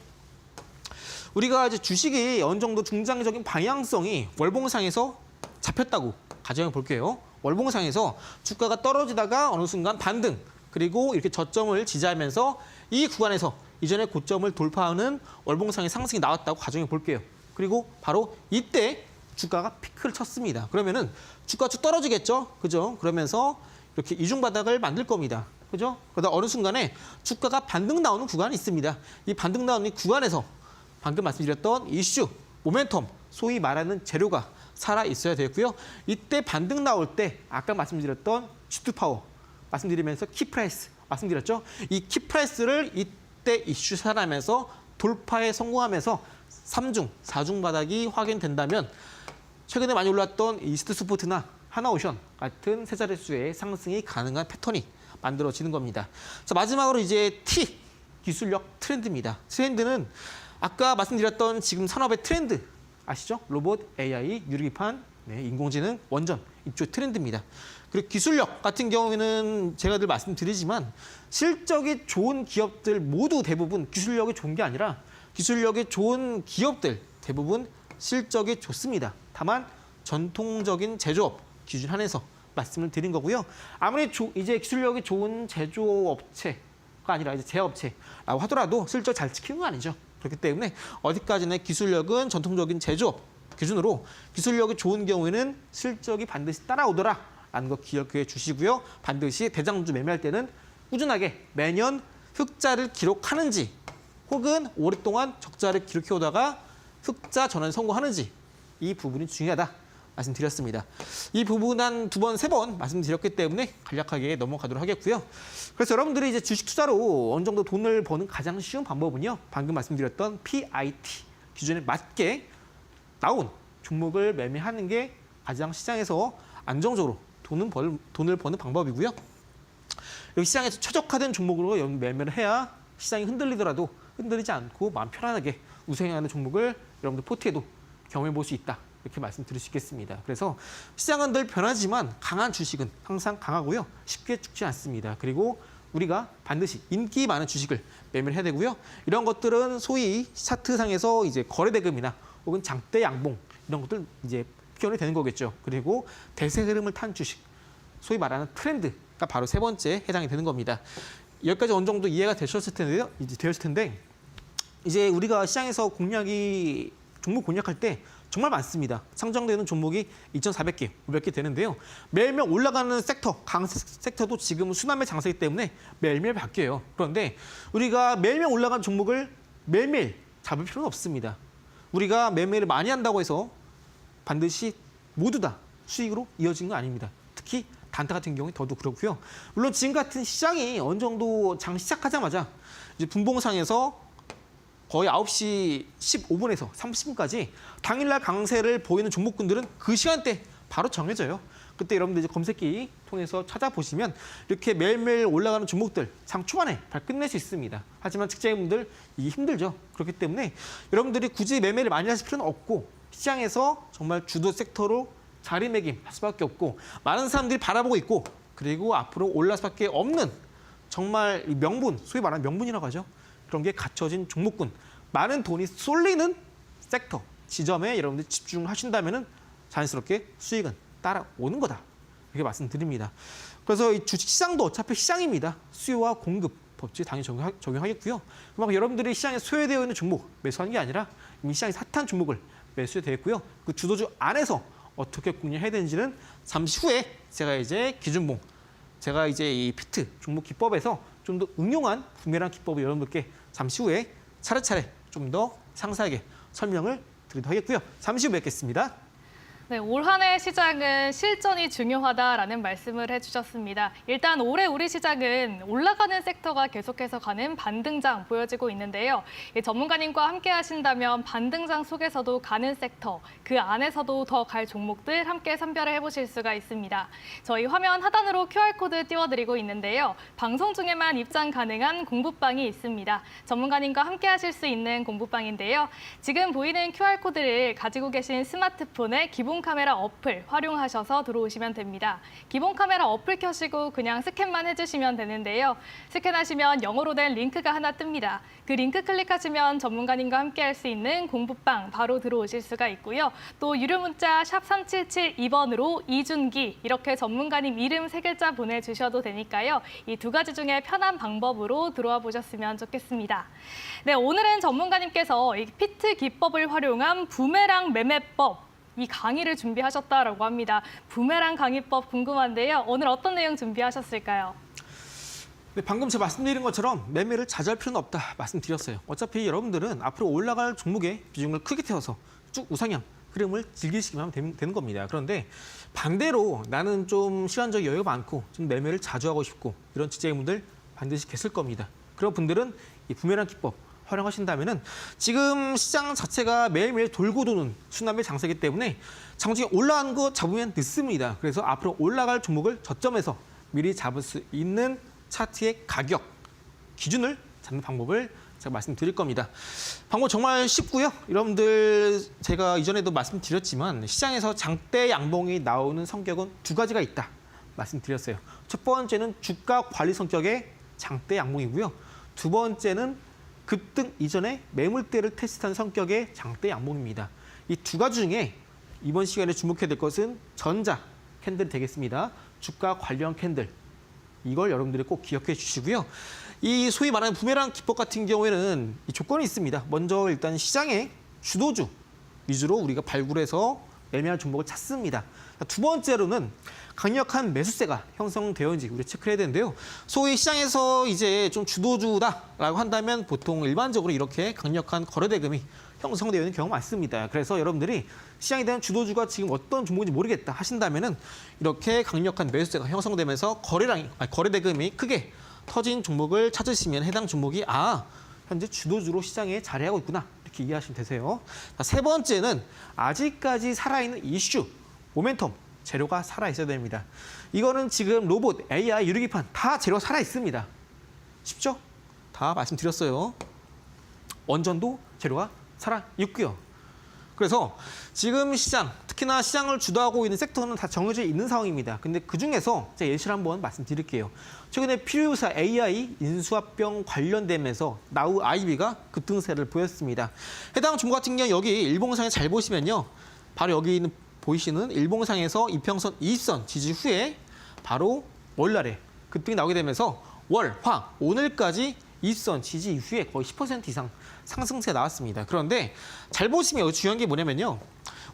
우리가 이제 주식이 어느 정도 중장기적인 방향성이 월봉상에서 잡혔다고 가정해 볼게요. 월봉상에서 주가가 떨어지다가 어느 순간 반등, 그리고 이렇게 저점을 지지하면서 이 구간에서 이전의 고점을 돌파하는 월봉상의 상승이 나왔다고 가정해 볼게요. 그리고 바로 이때 주가가 피크를 쳤습니다. 그러면은 주가 쭉 떨어지겠죠, 그죠? 그러면서 이렇게 이중 바닥을 만들 겁니다. 그죠? 그러다 어느 순간에 주가가 반등 나오는 구간이 있습니다. 이 반등 나오는 이 구간에서 방금 말씀드렸던 이슈, 모멘텀, 소위 말하는 재료가 살아 있어야 되고요. 이때 반등 나올 때 아까 말씀드렸던 G2 파워 말씀드리면서 키프라이스 말씀드렸죠. 이 키프라이스를 이때 이슈 살아나면서 돌파에 성공하면서 3중, 4중 바닥이 확인된다면 최근에 많이 올랐던 이스트스포트나 하나오션 같은 세 자릿수의 상승이 가능한 패턴이 만들어지는 겁니다. 자, 마지막으로 이제 T, 기술력 트렌드입니다. 트렌드는 아까 말씀드렸던 지금 산업의 트렌드 아시죠? 로봇, AI, 유리기판, 인공지능, 원전 이쪽 트렌드입니다. 그리고 기술력 같은 경우에는 제가 늘 말씀드리지만 실적이 좋은 기업들 모두 대부분 기술력이 좋은 게 아니라 기술력이 좋은 기업들 대부분 실적이 좋습니다. 다만 전통적인 제조업 기준 한해서 말씀을 드린 거고요. 아무리 이제 기술력이 좋은 제조업체가 아니라 이제 제업체라고 하더라도 실적 잘 지키는 건 아니죠. 그렇기 때문에 어디까지나 기술력은 전통적인 제조업 기준으로 기술력이 좋은 경우에는 실적이 반드시 따라오더라라는 거 기억해 주시고요. 반드시 대장주 매매할 때는 꾸준하게 매년 흑자를 기록하는지 혹은 오랫동안 적자를 기록해 오다가 흑자 전환 성공하는지 이 부분이 중요하다 말씀드렸습니다. 이 부분 한 2번, 3번 말씀드렸기 때문에 간략하게 넘어가도록 하겠고요. 그래서 여러분들이 이제 주식 투자로 어느 정도 돈을 버는 가장 쉬운 방법은요. 방금 말씀드렸던 PIT 기준에 맞게 나온 종목을 매매하는 게 가장 시장에서 안정적으로 돈을 버는 방법이고요. 여기 시장에서 최적화된 종목으로 매매를 해야 시장이 흔들리더라도 흔들리지 않고 마음 편안하게 우상향하는 종목을 여러분들 포트에도 경험해 볼 수 있다. 이렇게 말씀드릴 수 있겠습니다. 그래서 시장은 늘 변하지만 강한 주식은 항상 강하고요. 쉽게 죽지 않습니다. 그리고 우리가 반드시 인기 많은 주식을 매매를 해야 되고요. 이런 것들은 소위 차트상에서 이제 거래대금이나 혹은 장대 양봉 이런 것들 이제 표현이 되는 거겠죠. 그리고 대세 흐름을 탄 주식, 소위 말하는 트렌드가 바로 세 번째 해당이 되는 겁니다. 여기까지 어느 정도 이해가 되셨을 텐데 이제 우리가 시장에서 종목 공략할 때 정말 많습니다. 상장되는 종목이 2,400개, 500개 되는데요. 매일매일 올라가는 섹터, 섹터도 지금 순환매 장세이기 때문에 매일매일 바뀌어요. 그런데 우리가 매일매일 올라가는 종목을 매일매일 잡을 필요는 없습니다. 우리가 매매를 많이 한다고 해서 반드시 모두 다 수익으로 이어지는 건 아닙니다. 특히 단타 같은 경우에 더더욱 그렇고요. 물론 지금 같은 시장이 어느 정도 장 시작하자마자 이제 분봉상에서 거의 9시 15분에서 30분까지 당일날 강세를 보이는 종목군들은 그 시간대 바로 정해져요. 그때 여러분들 이제 검색기 통해서 찾아보시면 이렇게 매일매일 올라가는 종목들 장 초반에 잘 끝낼 수 있습니다. 하지만 직장인분들 이게 힘들죠. 그렇기 때문에 여러분들이 굳이 매매를 많이 하실 필요는 없고 시장에서 정말 주도 섹터로 자리매김할 수밖에 없고 많은 사람들이 바라보고 있고 그리고 앞으로 올라갈 수밖에 없는 정말 이 명분, 소위 말하는 명분이라고 하죠. 그런 게 갖춰진 종목군, 많은 돈이 쏠리는 섹터, 지점에 여러분들 집중하신다면 자연스럽게 수익은 따라오는 거다. 이렇게 말씀드립니다. 그래서 이 주식시장도 어차피 시장입니다. 수요와 공급 법칙 당연히 적용하겠고요. 그만큼 여러분들이 시장에 소외되어 있는 종목 매수하는 게 아니라 이미 시장에 핫한 종목을 매수되어 있고요. 그 주도주 안에서 어떻게 공략해야 되는지는 잠시 후에 제가 이제 기준봉, 제가 이제 이 피트 종목 기법에서 좀 더 응용한 부메랑 기법을 여러분들께 잠시 후에 차례차례 좀 더 상세하게 설명을 드리도록 하겠고요. 잠시 후 뵙겠습니다. 네, 올 한 해 시장은 실전이 중요하다라는 말씀을 해주셨습니다. 일단 올해 우리 시장은 올라가는 섹터가 계속해서 가는 반등장 보여지고 있는데요. 전문가님과 함께 하신다면 반등장 속에서도 가는 섹터, 그 안에서도 더 갈 종목들 함께 선별을 해보실 수가 있습니다. 저희 화면 하단으로 QR코드 띄워드리고 있는데요. 방송 중에만 입장 가능한 공부방이 있습니다. 전문가님과 함께 하실 수 있는 공부방인데요. 지금 보이는 QR코드를 가지고 계신 스마트폰에 기본 카메라 어플 활용하셔서 들어오시면 됩니다. 기본 카메라 어플 켜시고 그냥 스캔만 해주시면 되는데요. 스캔하시면 영어로 된 링크가 하나 뜹니다. 그 링크 클릭하시면 전문가님과 함께 할 수 있는 공부방 바로 들어오실 수가 있고요. 또 유료 문자 샵 3772번으로 이준기 이렇게 전문가님 이름 3글자 보내주셔도 되니까요. 이 2가지 중에 편한 방법으로 들어와 보셨으면 좋겠습니다. 네, 오늘은 전문가님께서 이 피트 기법을 활용한 부메랑 매매법 이 강의를 준비하셨다라고 합니다. 부메랑 강의법 궁금한데요. 오늘 어떤 내용 준비하셨을까요? 네, 방금 제가 말씀드린 것처럼 매매를 자주 할 필요는 없다 말씀드렸어요. 어차피 여러분들은 앞으로 올라갈 종목의 비중을 크게 태워서 쭉 우상향 흐름을 즐기시기만 하면 되는 겁니다. 그런데 반대로 나는 좀 시간적 여유가 많고 좀 매매를 자주 하고 싶고 이런 직장인분들 반드시 계실 겁니다. 그런 분들은 이 부메랑 기법 활용하신다면은 지금 시장 자체가 매일매일 돌고 도는 순환매 장세이기 때문에 장중에 올라가는 거 잡으면 늦습니다. 그래서 앞으로 올라갈 종목을 저점에서 미리 잡을 수 있는 차트의 가격 기준을 잡는 방법을 제가 말씀드릴 겁니다. 방법 정말 쉽고요. 여러분들 제가 이전에도 말씀드렸지만 시장에서 장대 양봉이 나오는 성격은 2가지가 있다 말씀드렸어요. 첫 번째는 주가 관리 성격의 장대 양봉이고요. 2번째는 급등 이전에 매물대를 테스트한 성격의 장대 양봉입니다. 이 2가지 중에 이번 시간에 주목해야 될 것은 전자 캔들이 되겠습니다. 주가 관련 캔들. 이걸 여러분들이 꼭 기억해 주시고요. 이 소위 말하는 부메랑 기법 같은 경우에는 이 조건이 있습니다. 먼저 일단 시장의 주도주 위주로 우리가 발굴해서 매매할 종목을 찾습니다. 2번째로는 강력한 매수세가 형성되었는지 우리가 체크를 해야 되는데요. 소위 시장에서 이제 좀 주도주다라고 한다면 보통 일반적으로 이렇게 강력한 거래대금이 형성되어 있는 경우가 많습니다. 그래서 여러분들이 시장에 대한 주도주가 지금 어떤 종목인지 모르겠다 하신다면은 이렇게 강력한 매수세가 형성되면서 거래대금이 크게 터진 종목을 찾으시면 해당 종목이 현재 주도주로 시장에 자리하고 있구나 이렇게 이해하시면 되세요. 자, 3번째는 아직까지 살아있는 이슈, 모멘텀, 재료가 살아있어야 됩니다. 이거는 지금 로봇, AI, 유리기판 다 재료가 살아있습니다. 쉽죠? 다 말씀드렸어요. 원전도 재료가 살아있고요. 그래서 지금 시장, 특히나 시장을 주도하고 있는 섹터는 다 정해져 있는 상황입니다. 근데 그중에서 제가 예시를 한번 말씀드릴게요. 최근에 필요유사 AI 인수합병 관련되면서 나우 아이비가 급등세를 보였습니다. 해당 종목 같은 경우 여기 일봉상에 잘 보시면요. 바로 여기 있는 보이시는 일봉상에서 이평선 20선 지지 후에 바로 월날에 급등이 나오게 되면서 월, 화, 오늘까지 20선 지지 이후에 거의 10% 이상 상승세가 나왔습니다. 그런데 잘 보시면 중요한 게 뭐냐면요.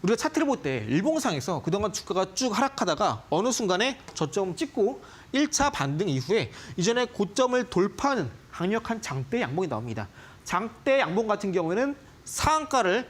우리가 차트를 볼 때 일봉상에서 그동안 주가가 쭉 하락하다가 어느 순간에 저점 찍고 1차 반등 이후에 이전에 고점을 돌파하는 강력한 장대 양봉이 나옵니다. 장대 양봉 같은 경우에는 상한가를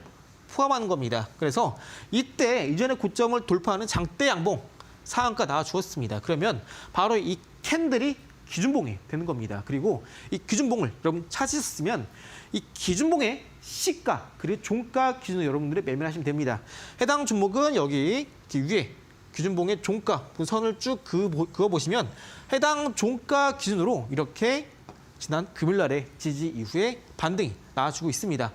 포함하는 겁니다. 그래서 이때 이전에 고점을 돌파하는 장대 양봉 상한가 나와주었습니다. 그러면 바로 이 캔들이 기준봉이 되는 겁니다. 그리고 이 기준봉을 여러분 찾으셨으면 이 기준봉의 시가 그리고 종가 기준으로 여러분들이 매매를 하시면 됩니다. 해당 종목은 여기 위에 기준봉의 종가 선을 쭉 그어보시면 해당 종가 기준으로 이렇게 지난 금요일날의 지지 이후에 반등이 나와주고 있습니다.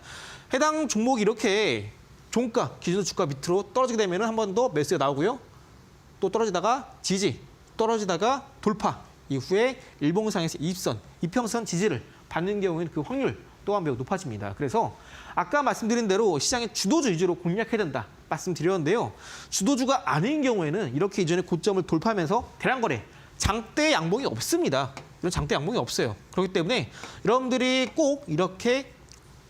해당 종목이 이렇게 종가 기준 주가 밑으로 떨어지게 되면 한 번 더 매수가 나오고요. 또 떨어지다가 지지, 떨어지다가 돌파 이후에 일봉상에서 20선, 이평선 지지를 받는 경우에는 그 확률 또한 매우 높아집니다. 그래서 아까 말씀드린 대로 시장의 주도주 위주로 공략해야 된다 말씀드렸는데요. 주도주가 아닌 경우에는 이렇게 이전에 고점을 돌파하면서 대량거래, 장대 양봉이 없습니다. 이런 장대 양봉이 없어요. 그렇기 때문에 여러분들이 꼭 이렇게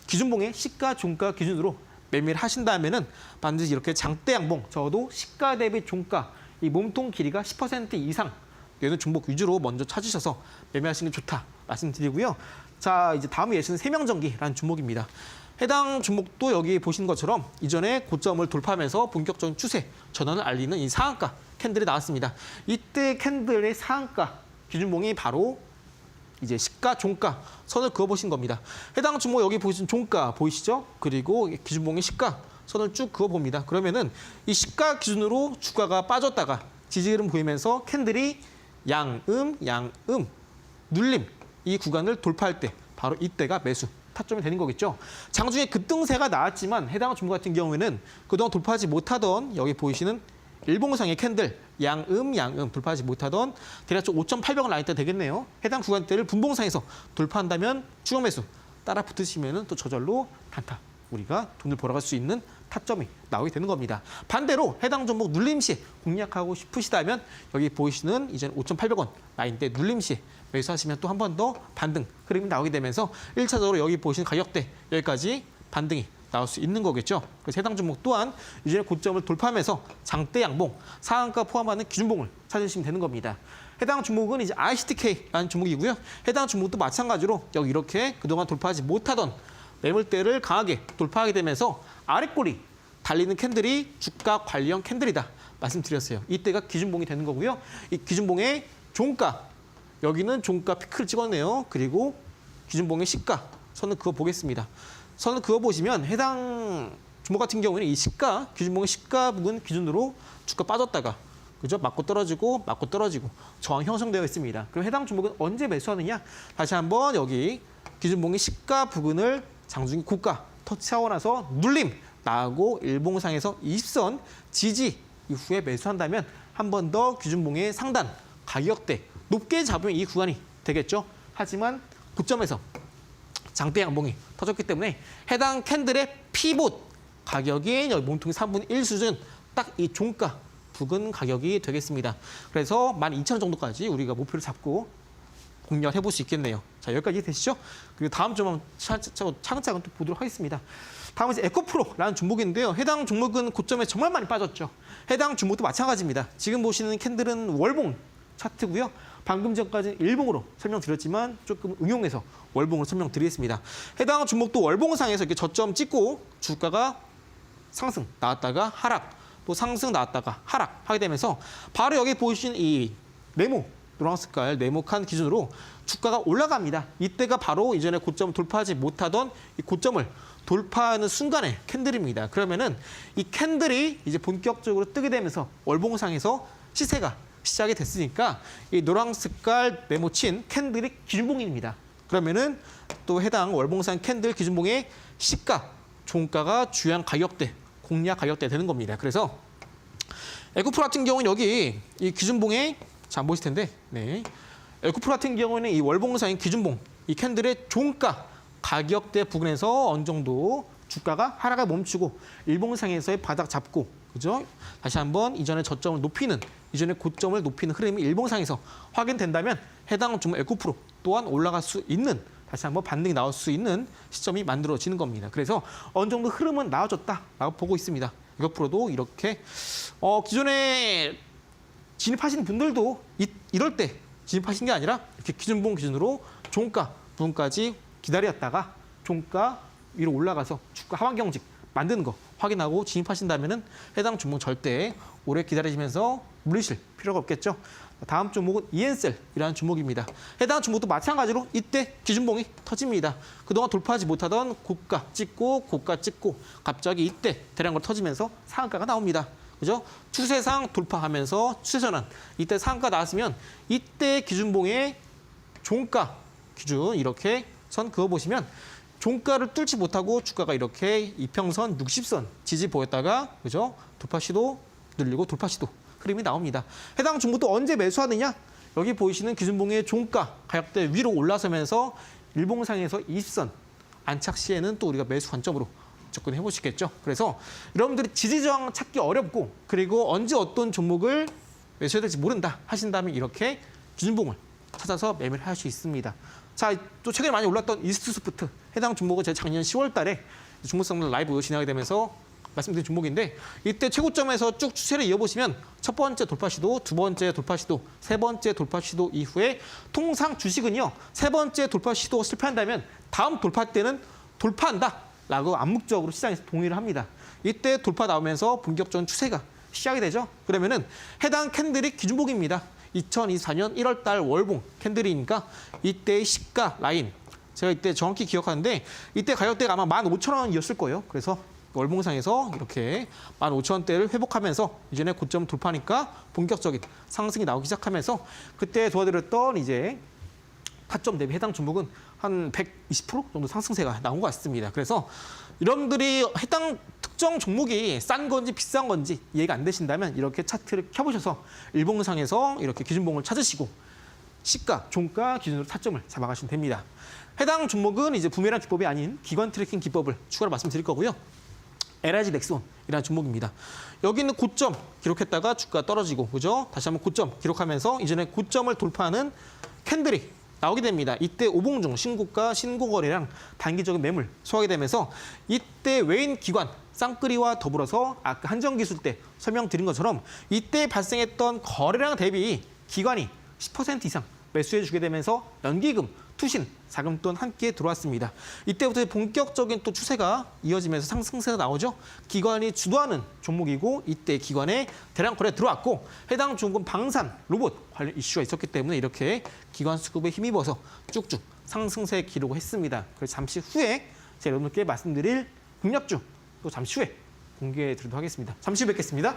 기준봉의 시가, 종가 기준으로 매매를 하신다면은 반드시 이렇게 장대 양봉, 적어도 시가 대비 종가, 이 몸통 길이가 10% 이상 되는 종목 위주로 먼저 찾으셔서 매매하시는 게 좋다 말씀드리고요. 자, 이제 다음 예시는 세명전기라는 종목입니다. 해당 종목도 여기 보신 것처럼 이전에 고점을 돌파하면서 본격적인 추세 전환을 알리는 이 상한가 캔들이 나왔습니다. 이때 캔들의 상한가 기준봉이 바로 이제 시가, 종가 선을 그어보신 겁니다. 해당 종목 여기 보시는 종가 보이시죠? 그리고 기준봉의 시가 선을 쭉 그어봅니다. 그러면은 이 시가 기준으로 주가가 빠졌다가 지지 흐름 보이면서 캔들이 양음, 눌림 이 구간을 돌파할 때 바로 이때가 매수 타점이 되는 거겠죠. 장중에 급등세가 나왔지만 해당 종목 같은 경우에는 그동안 돌파하지 못하던 여기 보이시는 일봉상의 캔들 양음 돌파하지 못하던 대략적 5,800원 라인대 되겠네요. 해당 구간대를 분봉상에서 돌파한다면 추가 매수 따라 붙으시면 또 저절로 단타 우리가 돈을 벌어갈 수 있는 타점이 나오게 되는 겁니다. 반대로 해당 종목 눌림 시 공략하고 싶으시다면 여기 보이시는 이제 5,800원 라인대 눌림 시 매수하시면 또 한 번 더 반등 흐름이 나오게 되면서 1차적으로 여기 보시는 가격대 여기까지 반등이 나올 수 있는 거겠죠. 그래서 해당 종목 또한 이전에 고점을 돌파하면서 장대 양봉, 상한가 포함하는 기준봉을 찾으시면 되는 겁니다. 해당 종목은 이제 ICTK라는 종목이고요. 해당 종목도 마찬가지로 여기 이렇게 그동안 돌파하지 못하던 매물대를 강하게 돌파하게 되면서 아랫골이 달리는 캔들이 주가 관리형 캔들이다 말씀드렸어요. 이때가 기준봉이 되는 거고요. 이 기준봉의 종가, 여기는 종가 피크를 찍었네요. 그리고 기준봉의 시가 선을 그어보겠습니다. 선을 그어보시면 해당 종목 같은 경우에는 이 시가, 기준봉의 시가 부분 기준으로 주가 빠졌다가 그죠? 맞고 떨어지고 저항 형성되어 있습니다. 그럼 해당 종목은 언제 매수하느냐? 다시 한번 여기 기준봉의 시가 부근을 장중기 고가 터치하고 나서 눌림 나오고 일봉상에서 20선 지지 이후에 매수한다면 한 번 더 기준봉의 상단 가격대 높게 잡으면 이 구간이 되겠죠. 하지만 고점에서 장대 양봉이 터졌기 때문에 해당 캔들의 피봇 가격이 여기 몸통의 3분의 1 수준 딱 이 종가 부근 가격이 되겠습니다. 그래서 12,000원 정도까지 우리가 목표를 잡고 공략해 볼 수 있겠네요. 자, 여기까지 되시죠? 그리고 다음 좀 한번 차근차근 또 보도록 하겠습니다. 다음은 이제 에코프로라는 종목인데요. 해당 종목은 고점에 정말 많이 빠졌죠. 해당 종목도 마찬가지입니다. 지금 보시는 캔들은 월봉 차트고요. 방금 전까지 일봉으로 설명드렸지만 조금 응용해서 월봉으로 설명드리겠습니다. 해당 종목도 월봉상에서 이렇게 저점 찍고 주가가 상승 나왔다가 하락, 또 상승 나왔다가 하락 하게 되면서 바로 여기 보이신 이 네모 노란 색깔 네모칸 기준으로 주가가 올라갑니다. 이때가 바로 이전에 고점을 돌파하지 못하던 이 고점을 돌파하는 순간의 캔들입니다. 그러면은 이 캔들이 이제 본격적으로 뜨게 되면서 월봉상에서 시세가 시작이 됐으니까 이 노란 색깔 네모친 캔들이 기준봉입니다. 그러면은 또 해당 월봉상 캔들 기준봉의 시가, 종가가 주요한 가격대, 공략 가격대 되는 겁니다. 그래서 에코프로 같은 경우는 여기 이 기준봉에 자, 안 보실 텐데, 네. 에코프로 같은 경우는 이 월봉상의 기준봉, 이 캔들의 종가, 가격대 부근에서 어느 정도 주가가 하락을 멈추고 일봉상에서의 바닥 잡고, 그죠? 다시 한번 이전의 저점을 높이는, 이전의 고점을 높이는 흐름이 일봉상에서 확인된다면 해당 종목 에코프로 또한 올라갈 수 있는, 다시 한번 반등이 나올 수 있는 시점이 만들어지는 겁니다. 그래서 어느 정도 흐름은 나아졌다라고 보고 있습니다. 에코프로도 이렇게 기존에 진입하시는 분들도 이럴 때 진입하신 게 아니라 이렇게 기준봉 기준으로 종가 부분까지 기다렸다가 종가 위로 올라가서 주가 하방 경직 만드는 거 확인하고 진입하신다면은 해당 종목 절대 오래 기다리시면서 물리실 필요가 없겠죠. 다음 종목은 이엔셀이라는 종목입니다. 해당 종목도 마찬가지로 이때 기준봉이 터집니다. 그동안 돌파하지 못하던 고가 찍고 갑자기 이때 대량으로 터지면서 상한가가 나옵니다. 그죠? 추세상 돌파하면서 추세 전환. 이때 상한가 나왔으면 이때 기준봉의 종가 기준 이렇게 선 그어보시면 종가를 뚫지 못하고 주가가 이렇게 이평선 60선 지지 보였다가 그죠? 돌파 시도 늘리고 돌파 시도 흐름이 나옵니다. 해당 종목도 언제 매수하느냐? 여기 보이시는 기준봉의 종가 가격대 위로 올라서면서 일봉상에서 20선 안착 시에는 또 우리가 매수 관점으로 접근해 보시겠죠. 그래서 여러분들이 지지저항 찾기 어렵고 그리고 언제 어떤 종목을 매수해야 될지 모른다 하신다면 이렇게 기준봉을 찾아서 매매를 할 수 있습니다. 자, 또 최근에 많이 올랐던 이스트소프트 해당 종목은 제가 작년 10월 달에 종목상들 라이브 진행하게 되면서 말씀드린 종목인데 이때 최고점에서 쭉 추세를 이어보시면 첫 번째 돌파 시도, 두 번째 돌파 시도, 세 번째 돌파 시도 이후에 통상 주식은요. 세 번째 돌파 시도 실패한다면 다음 돌파 때는 돌파한다라고 암묵적으로 시장에서 동의를 합니다. 이때 돌파 나오면서 본격적인 추세가 시작이 되죠. 그러면은 해당 캔들이 기준봉입니다. 2024년 1월 달 월봉 캔들이니까 이때의 시가 라인 제가 이때 정확히 기억하는데 이때 가격대가 아마 15,000원이었을 거예요. 그래서 월봉상에서 이렇게 15,000원대를 회복하면서 이전에 고점 돌파니까 본격적인 상승이 나오기 시작하면서 그때 도와드렸던 이제 타점 대비 해당 종목은 한 120% 정도 상승세가 나온 것 같습니다. 그래서 여러분들이 해당 특정 종목이 싼 건지 비싼 건지 이해가 안 되신다면 이렇게 차트를 켜보셔서 일봉상에서 이렇게 기준봉을 찾으시고 시가, 종가 기준으로 타점을 잡아가시면 됩니다. 해당 종목은 이제 부메랑 기법이 아닌 기관 트래킹 기법을 추가로 말씀드릴 거고요. LIG 넥스원이라는 종목입니다. 여기는 고점 기록했다가 주가 떨어지고, 그죠? 다시 한번 고점 기록하면서 이전에 고점을 돌파하는 캔들이 나오게 됩니다. 이때 오봉중 신고가 신고거래량 단기적인 매물 소화하게 되면서 이때 외인 기관 쌍끌이와 더불어서 아까 한정기술 때 설명드린 것처럼 이때 발생했던 거래량 대비 기관이 10% 이상 매수해 주게 되면서 연기금, 투신, 자금 또한 함께 들어왔습니다. 이때부터 본격적인 또 추세가 이어지면서 상승세가 나오죠. 기관이 주도하는 종목이고 이때 기관에 대량 거래 들어왔고 해당 종목은 방산, 로봇 관련 이슈가 있었기 때문에 이렇게 기관 수급에 힘입어서 쭉쭉 상승세 기록을 했습니다. 그래서 잠시 후에 제가 여러분께 말씀드릴 공략주 또 잠시 후에 공개해 드리도록 하겠습니다. 잠시 후에 뵙겠습니다.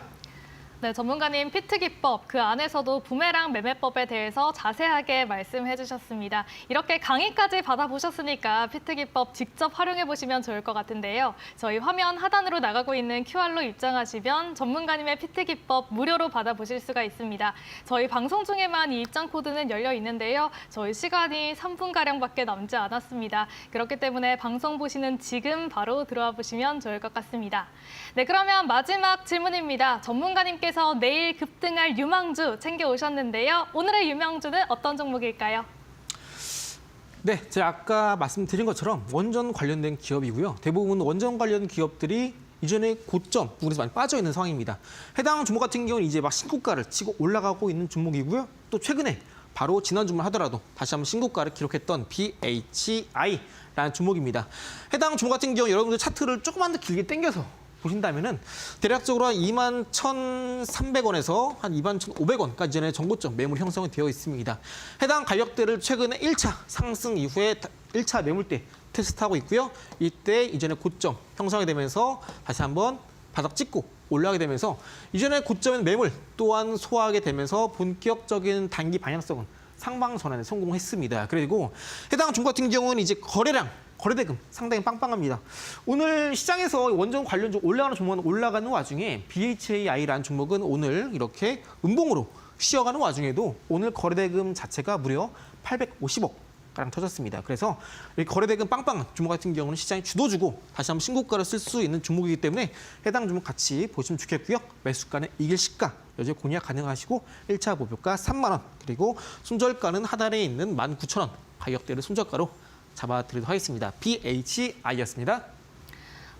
네, 전문가님 피트 기법, 그 안에서도 부메랑 매매법에 대해서 자세하게 말씀해 주셨습니다. 이렇게 강의까지 받아보셨으니까 피트 기법 직접 활용해 보시면 좋을 것 같은데요. 저희 화면 하단으로 나가고 있는 QR로 입장하시면 전문가님의 피트 기법 무료로 받아보실 수가 있습니다. 저희 방송 중에만 이 입장 코드는 열려 있는데요. 저희 시간이 3분가량밖에 남지 않았습니다. 그렇기 때문에 방송 보시는 지금 바로 들어와 보시면 좋을 것 같습니다. 네, 그러면 마지막 질문입니다. 전문가님께서 내일 급등할 유망주 챙겨오셨는데요. 오늘의 유망주는 어떤 종목일까요? 네, 제가 아까 말씀드린 것처럼 원전 관련된 기업이고요. 대부분 원전 관련 기업들이 이전에 고점 부분에서 많이 빠져 있는 상황입니다. 해당 종목 같은 경우는 이제 막 신고가를 치고 올라가고 있는 종목이고요. 또 최근에 바로 지난 주말 하더라도 다시 한번 신고가를 기록했던 BHI라는 종목입니다. 해당 종목 같은 경우 여러분들 차트를 조금만 더 길게 당겨서 보신다면은 대략적으로 한 21,300원에서 한 21,500원까지 전에 정고점 매물 형성이 되어 있습니다. 해당 가격대를 최근에 1차 상승 이후에 1차 매물대 테스트하고 있고요. 이때 이전에 고점 형성이 되면서 다시 한번 바닥 찍고 올라가게 되면서 이전에 고점인 매물 또한 소화하게 되면서 본격적인 단기 방향성은 상방 전환에 성공했습니다. 그리고 해당 종목 같은 경우는 이제 거래대금 상당히 빵빵합니다. 오늘 시장에서 원전 관련주 올라가는 종목은 올라가는 와중에 BHAI라는 종목은 오늘 이렇게 음봉으로 쉬어가는 와중에도 오늘 거래대금 자체가 무려 850억 가량 터졌습니다. 그래서 이 거래대금 빵빵한 종목 같은 경우는 시장이 주도주고 다시 한번 신고가를 쓸 수 있는 종목이기 때문에 해당 종목 같이 보시면 좋겠고요. 매수가는 이길 시가 여전히 공략 가능하시고 1차 목표가 3만 원 그리고 손절가는 하단에 있는 19,000원 가격대를 손절가로 잡아드리도록 하겠습니다. BHI였습니다.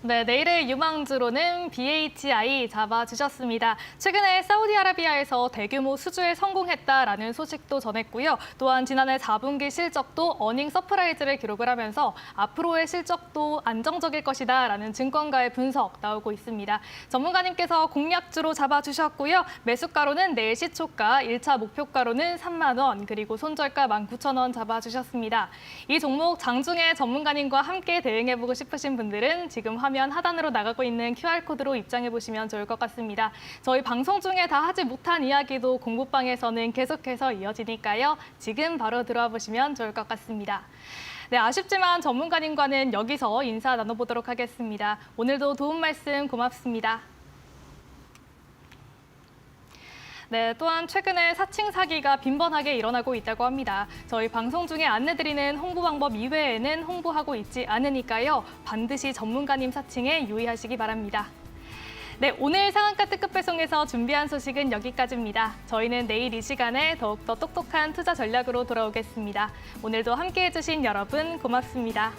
네, 내일의 유망주로는 BHI 잡아주셨습니다. 최근에 사우디아라비아에서 대규모 수주에 성공했다라는 소식도 전했고요. 또한 지난해 4분기 실적도 어닝 서프라이즈를 기록을 하면서 앞으로의 실적도 안정적일 것이다라는 증권가의 분석 나오고 있습니다. 전문가님께서 공략주로 잡아주셨고요. 매수가로는 내일 시초가, 1차 목표가로는 3만 원, 그리고 손절가 19,000원 잡아주셨습니다. 이 종목 장중에 전문가님과 함께 대응해보고 싶으신 분들은 지금 화면 하단으로 나가고 있는 QR코드로 입장해 보시면 좋을 것 같습니다. 저희 방송 중에 다 하지 못한 이야기도 공부방에서는 계속해서 이어지니까요. 지금 바로 들어와 보시면 좋을 것 같습니다. 네, 아쉽지만 전문가님과는 여기서 인사 나눠보도록 하겠습니다. 오늘도 도움 말씀 고맙습니다. 네, 또한 최근에 사칭 사기가 빈번하게 일어나고 있다고 합니다. 저희 방송 중에 안내드리는 홍보 방법 이외에는 홍보하고 있지 않으니까요. 반드시 전문가님 사칭에 유의하시기 바랍니다. 네, 오늘 상한가 특급 배송에서 준비한 소식은 여기까지입니다. 저희는 내일 이 시간에 더욱더 똑똑한 투자 전략으로 돌아오겠습니다. 오늘도 함께해 주신 여러분 고맙습니다.